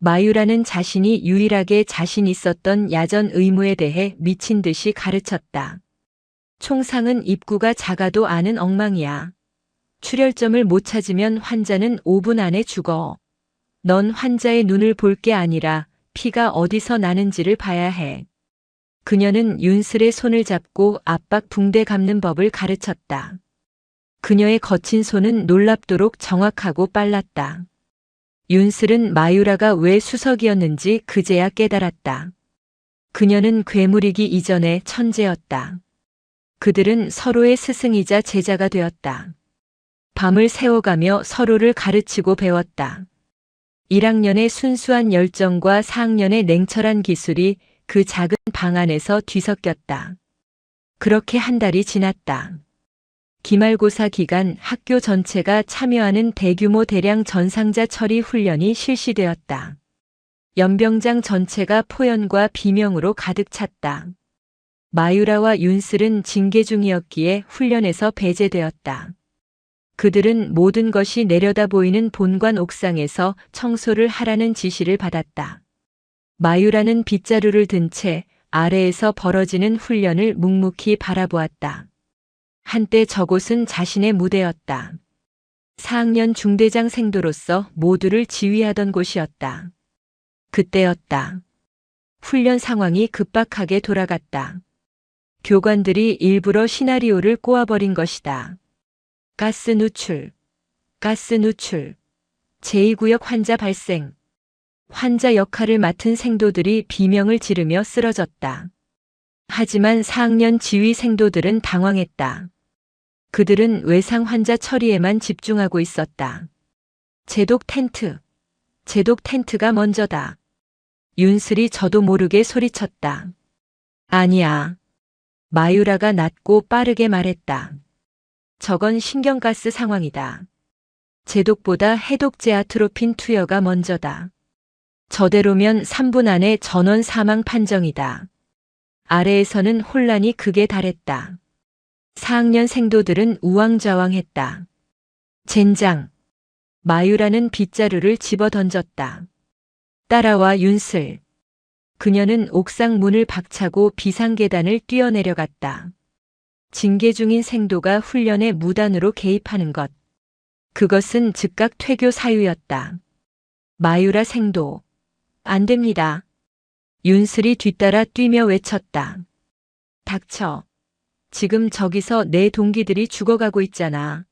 마유라는 자신이 유일하게 자신 있었던 야전 의무에 대해 미친 듯이 가르쳤다. 총상은 입구가 작아도 아는 엉망이야. 출혈점을 못 찾으면 환자는 5분 안에 죽어. 넌 환자의 눈을 볼 게 아니라 피가 어디서 나는지를 봐야 해. 그녀는 윤슬의 손을 잡고 압박 붕대 감는 법을 가르쳤다. 그녀의 거친 손은 놀랍도록 정확하고 빨랐다. 윤슬은 마유라가 왜 수석이었는지 그제야 깨달았다. 그녀는 괴물이기 이전의 천재였다. 그들은 서로의 스승이자 제자가 되었다. 밤을 새워가며 서로를 가르치고 배웠다. 1학년의 순수한 열정과 4학년의 냉철한 기술이 그 작은 방 안에서 뒤섞였다. 그렇게 한 달이 지났다. 기말고사 기간 학교 전체가 참여하는 대규모 대량 전상자 처리 훈련이 실시되었다. 연병장 전체가 포연과 비명으로 가득 찼다. 마유라와 윤슬은 징계 중이었기에 훈련에서 배제되었다. 그들은 모든 것이 내려다 보이는 본관 옥상에서 청소를 하라는 지시를 받았다. 마유라는 빗자루를 든 채 아래에서 벌어지는 훈련을 묵묵히 바라보았다. 한때 저곳은 자신의 무대였다. 4학년 중대장 생도로서 모두를 지휘하던 곳이었다. 그때였다. 훈련 상황이 급박하게 돌아갔다. 교관들이 일부러 시나리오를 꼬아버린 것이다. 가스 누출, 가스 누출, 제2구역 환자 발생. 환자 역할을 맡은 생도들이 비명을 지르며 쓰러졌다. 하지만 4학년 지휘 생도들은 당황했다. 그들은 외상 환자 처리에만 집중하고 있었다. 제독 텐트, 제독 텐트가 먼저다. 윤슬이 저도 모르게 소리쳤다. 아니야. 마유라가 낮고 빠르게 말했다. 저건 신경가스 상황이다. 제독보다 해독제 아트로핀 투여가 먼저다. 저대로면 3분 안에 전원 사망 판정이다. 아래에서는 혼란이 극에 달했다. 4학년 생도들은 우왕좌왕했다. 젠장. 마유라는 빗자루를 집어 던졌다. 따라와 윤슬. 그녀는 옥상 문을 박차고 비상계단을 뛰어내려갔다. 징계 중인 생도가 훈련에 무단으로 개입하는 것. 그것은 즉각 퇴교 사유였다. 마유라 생도. 안 됩니다. 윤슬이 뒤따라 뛰며 외쳤다. 닥쳐. 지금 저기서 내 동기들이 죽어가고 있잖아.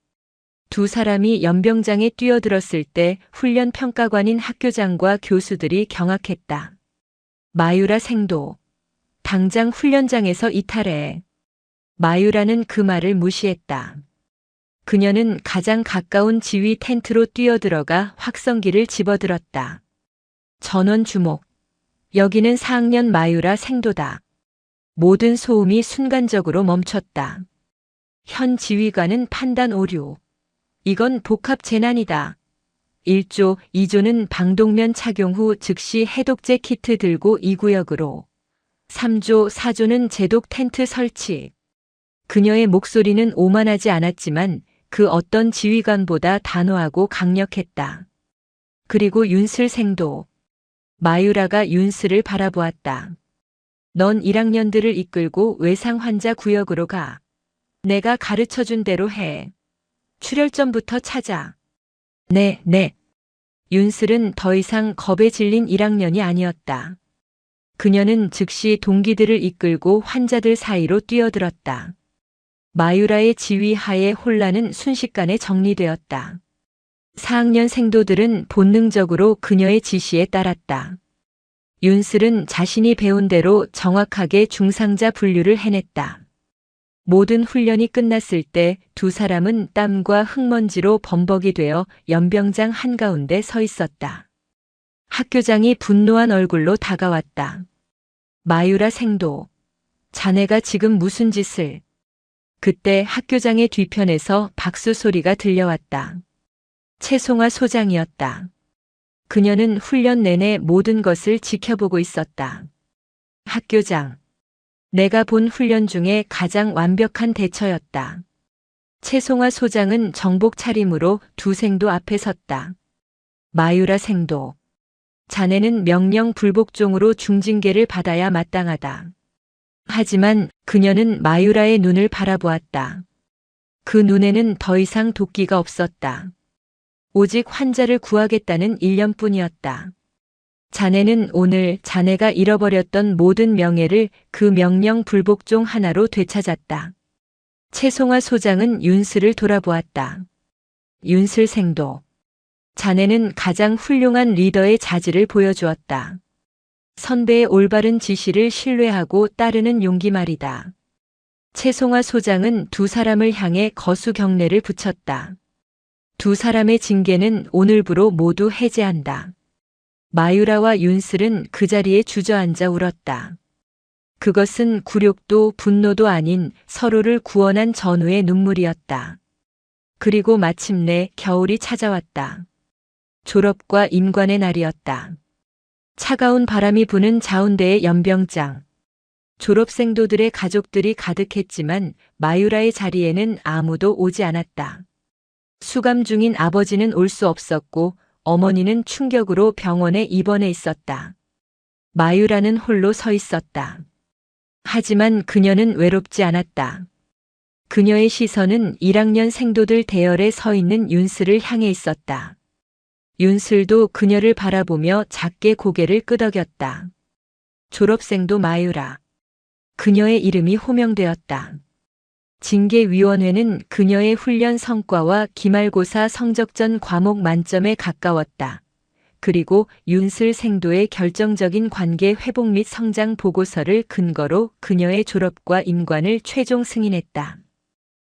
두 사람이 연병장에 뛰어들었을 때 훈련 평가관인 학교장과 교수들이 경악했다. 마유라 생도. 당장 훈련장에서 이탈해. 마유라는 그 말을 무시했다. 그녀는 가장 가까운 지휘 텐트로 뛰어들어가 확성기를 집어들었다. 전원 주목. 여기는 4학년 마유라 생도다. 모든 소음이 순간적으로 멈췄다. 현 지휘관은 판단 오류. 이건 복합 재난이다. 1조, 2조는 방독면 착용 후 즉시 해독제 키트 들고 이 구역으로. 3조, 4조는 제독 텐트 설치. 그녀의 목소리는 오만하지 않았지만 그 어떤 지휘관보다 단호하고 강력했다. 그리고 윤슬 생도. 마유라가 윤슬을 바라보았다. 넌 1학년들을 이끌고 외상 환자 구역으로 가. 내가 가르쳐준 대로 해. 출혈점부터 찾아. 네. 윤슬은 더 이상 겁에 질린 1학년이 아니었다. 그녀는 즉시 동기들을 이끌고 환자들 사이로 뛰어들었다. 마유라의 지휘하에 혼란은 순식간에 정리되었다. 4학년 생도들은 본능적으로 그녀의 지시에 따랐다. 윤슬은 자신이 배운 대로 정확하게 중상자 분류를 해냈다. 모든 훈련이 끝났을 때 두 사람은 땀과 흙먼지로 범벅이 되어 연병장 한가운데 서 있었다. 학교장이 분노한 얼굴로 다가왔다. 마유라 생도. 자네가 지금 무슨 짓을. 그때 학교장의 뒤편에서 박수 소리가 들려왔다. 최송아 소장이었다. 그녀는 훈련 내내 모든 것을 지켜보고 있었다. 학교장. 내가 본 훈련 중에 가장 완벽한 대처였다. 최송아 소장은 정복 차림으로 두 생도 앞에 섰다. 마유라 생도. 자네는 명령 불복종으로 중징계를 받아야 마땅하다. 하지만 그녀는 마유라의 눈을 바라보았다. 그 눈에는 더 이상 도끼가 없었다. 오직 환자를 구하겠다는 일념뿐이었다. 자네는 오늘 자네가 잃어버렸던 모든 명예를 그 명령 불복종 하나로 되찾았다. 최송아 소장은 윤슬을 돌아보았다. 윤슬 생도. 자네는 가장 훌륭한 리더의 자질을 보여주었다. 선배의 올바른 지시를 신뢰하고 따르는 용기 말이다. 최송아 소장은 두 사람을 향해 거수 경례를 붙였다. 두 사람의 징계는 오늘부로 모두 해제한다. 마유라와 윤슬은 그 자리에 주저앉아 울었다. 그것은 굴욕도 분노도 아닌 서로를 구원한 전우의 눈물이었다. 그리고 마침내 겨울이 찾아왔다. 졸업과 임관의 날이었다. 차가운 바람이 부는 자운대의 연병장. 졸업생도들의 가족들이 가득했지만 마유라의 자리에는 아무도 오지 않았다. 수감 중인 아버지는 올 수 없었고 어머니는 충격으로 병원에 입원해 있었다. 마유라는 홀로 서 있었다. 하지만 그녀는 외롭지 않았다. 그녀의 시선은 1학년 생도들 대열에 서 있는 윤슬을 향해 있었다. 윤슬도 그녀를 바라보며 작게 고개를 끄덕였다. 졸업생도 마유라. 그녀의 이름이 호명되었다. 징계위원회는 그녀의 훈련 성과와 기말고사 성적 전 과목 만점에 가까웠다. 그리고 윤슬 생도의 결정적인 관계 회복 및 성장 보고서를 근거로 그녀의 졸업과 임관을 최종 승인했다.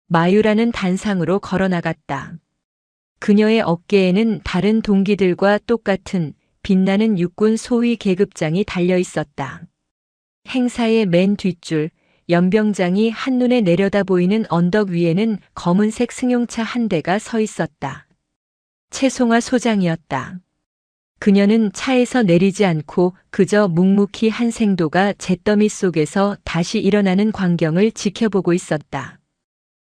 마유라는 단상으로 걸어나갔다. 그녀의 어깨에는 다른 동기들과 똑같은 빛나는 육군 소위 계급장이 달려 있었다. 행사의 맨 뒷줄, 연병장이 한눈에 내려다 보이는 언덕 위에는 검은색 승용차 한 대가 서 있었다. 최송아 소장이었다. 그녀는 차에서 내리지 않고 그저 묵묵히 한 생도가 잿더미 속에서 다시 일어나는 광경을 지켜보고 있었다.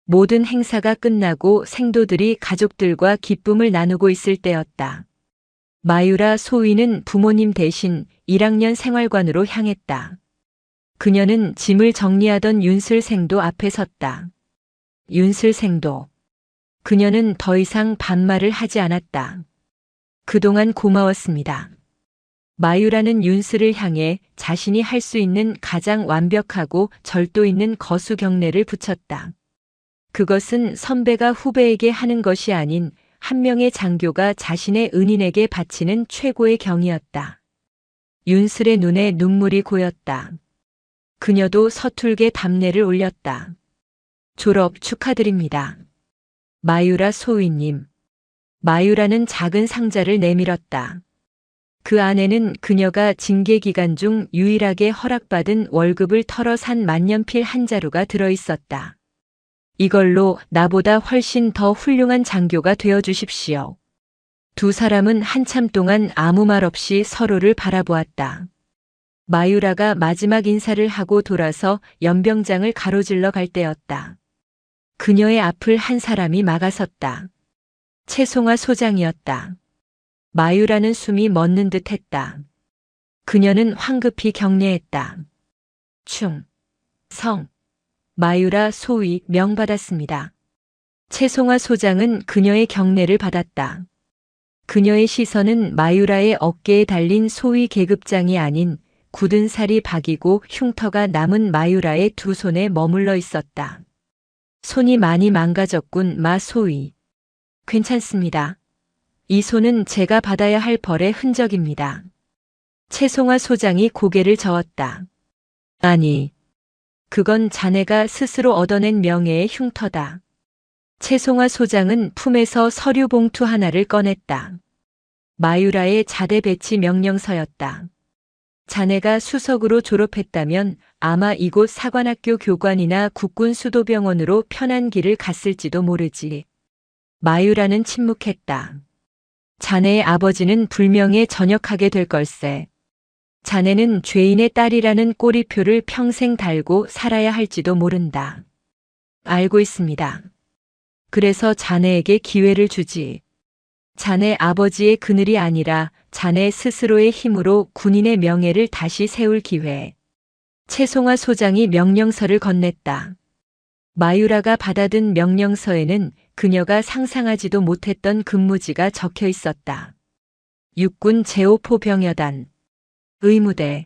모든 행사가 끝나고 생도들이 가족들과 기쁨을 나누고 있을 때였다. 마유라 소위는 부모님 대신 1학년 생활관으로 향했다. 그녀는 짐을 정리하던 윤슬생도 앞에 섰다. 윤슬생도. 그녀는 더 이상 반말을 하지 않았다. 그동안 고마웠습니다. 마유라는 윤슬을 향해 자신이 할 수 있는 가장 완벽하고 절도 있는 거수 경례를 붙였다. 그것은 선배가 후배에게 하는 것이 아닌 한 명의 장교가 자신의 은인에게 바치는 최고의 경이었다. 윤슬의 눈에 눈물이 고였다. 그녀도 서툴게 답례를 올렸다. 졸업 축하드립니다. 마유라 소위님. 마유라는 작은 상자를 내밀었다. 그 안에는 그녀가 징계 기간 중 유일하게 허락받은 월급을 털어 산 만년필 한 자루가 들어있었다. 이걸로 나보다 훨씬 더 훌륭한 장교가 되어 주십시오. 두 사람은 한참 동안 아무 말 없이 서로를 바라보았다. 마유라가 마지막 인사를 하고 돌아서 연병장을 가로질러 갈 때였다. 그녀의 앞을 한 사람이 막아섰다. 채송화 소장이었다. 마유라는 숨이 멎는 듯 했다. 그녀는 황급히 경례했다. 충, 성, 마유라 소위 명받았습니다. 채송화 소장은 그녀의 경례를 받았다. 그녀의 시선은 마유라의 어깨에 달린 소위 계급장이 아닌 굳은 살이 박이고 흉터가 남은 마유라의 두 손에 머물러 있었다. 손이 많이 망가졌군, 마 소위. 괜찮습니다. 이 손은 제가 받아야 할 벌의 흔적입니다. 채송화 소장이 고개를 저었다. 아니, 그건 자네가 스스로 얻어낸 명예의 흉터다. 채송화 소장은 품에서 서류 봉투 하나를 꺼냈다. 마유라의 자대 배치 명령서였다. 자네가 수석으로 졸업했다면 아마 이곳 사관학교 교관이나 국군 수도병원으로 편한 길을 갔을지도 모르지. 마유라는 침묵했다. 자네의 아버지는 불명예 전역하게 될 걸세. 자네는 죄인의 딸이라는 꼬리표를 평생 달고 살아야 할지도 모른다. 알고 있습니다. 그래서 자네에게 기회를 주지. 자네 아버지의 그늘이 아니라 자네 스스로의 힘으로 군인의 명예를 다시 세울 기회. 채송화 소장이 명령서를 건넸다. 마유라가 받아든 명령서에는 그녀가 상상하지도 못했던 근무지가 적혀 있었다. 육군 제5포병여단, 의무대,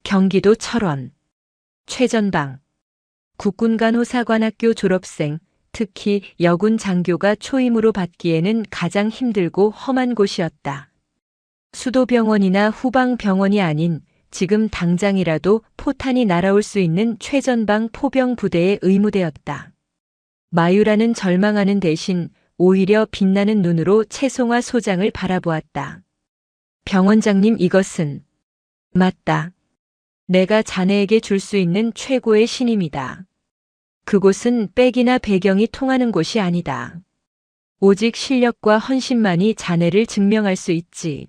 경기도 철원, 최전방, 국군간호사관학교 졸업생, 특히 여군 장교가 초임으로 받기에는 가장 힘들고 험한 곳이었다. 수도병원이나 후방병원이 아닌 지금 당장이라도 포탄이 날아올 수 있는 최전방 포병 부대의 의무대였다. 마유라는 절망하는 대신 오히려 빛나는 눈으로 채송화 소장을 바라보았다. 병원장님, 이것은 맞다. 내가 자네에게 줄 수 있는 최고의 신임이다. 그곳은 백이나 배경이 통하는 곳이 아니다. 오직 실력과 헌신만이 자네를 증명할 수 있지.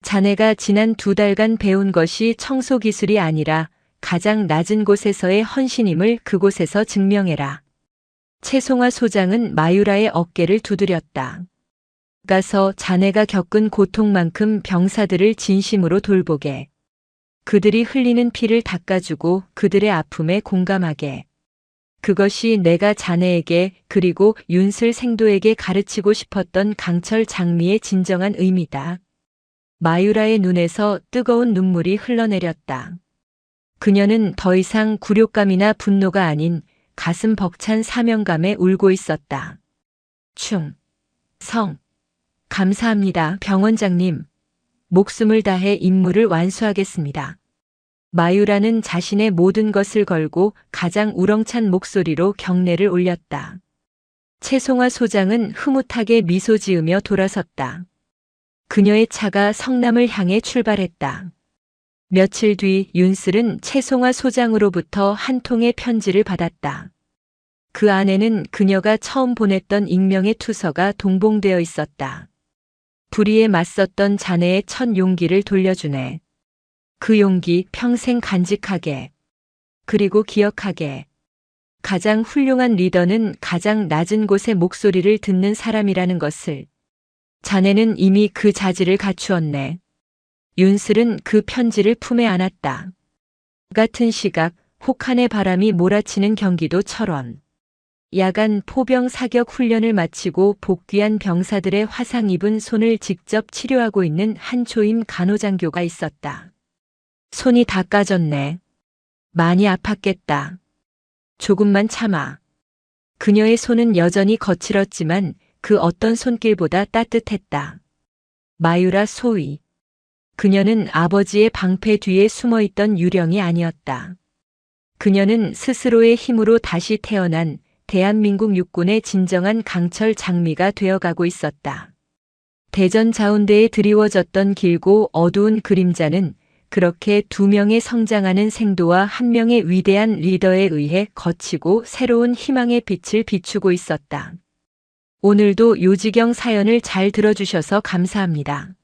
자네가 지난 2달간 배운 것이 청소 기술이 아니라 가장 낮은 곳에서의 헌신임을 그곳에서 증명해라. 채송화 소장은 마유라의 어깨를 두드렸다. 가서 자네가 겪은 고통만큼 병사들을 진심으로 돌보게. 그들이 흘리는 피를 닦아주고 그들의 아픔에 공감하게. 그것이 내가 자네에게 그리고 윤슬 생도에게 가르치고 싶었던 강철 장미의 진정한 의미다. 마유라의 눈에서 뜨거운 눈물이 흘러내렸다. 그녀는 더 이상 굴욕감이나 분노가 아닌 가슴 벅찬 사명감에 울고 있었다. 충, 성, 감사합니다, 병원장님. 목숨을 다해 임무를 완수하겠습니다. 마유라는 자신의 모든 것을 걸고 가장 우렁찬 목소리로 경례를 올렸다. 채송화 소장은 흐뭇하게 미소 지으며 돌아섰다. 그녀의 차가 성남을 향해 출발했다. 며칠 뒤 윤슬은 채송화 소장으로부터 한 통의 편지를 받았다. 그 안에는 그녀가 처음 보냈던 익명의 투서가 동봉되어 있었다. 불의에 맞섰던 자네의 첫 용기를 돌려주네. 그 용기 평생 간직하게. 그리고 기억하게. 가장 훌륭한 리더는 가장 낮은 곳의 목소리를 듣는 사람이라는 것을. 자네는 이미 그 자질을 갖추었네. 윤슬은 그 편지를 품에 안았다. 같은 시각 혹한의 바람이 몰아치는 경기도 철원. 야간 포병 사격 훈련을 마치고 복귀한 병사들의 화상 입은 손을 직접 치료하고 있는 한 초임 간호장교가 있었다. 손이 다 까졌네. 많이 아팠겠다. 조금만 참아. 그녀의 손은 여전히 거칠었지만 그 어떤 손길보다 따뜻했다. 마유라 소위. 그녀는 아버지의 방패 뒤에 숨어있던 유령이 아니었다. 그녀는 스스로의 힘으로 다시 태어난 대한민국 육군의 진정한 강철 장미가 되어가고 있었다. 대전 자운대에 드리워졌던 길고 어두운 그림자는 그렇게 두 명의 성장하는 생도와 한 명의 위대한 리더에 의해 거치고 새로운 희망의 빛을 비추고 있었다. 오늘도 요지경 사연을 잘 들어주셔서 감사합니다.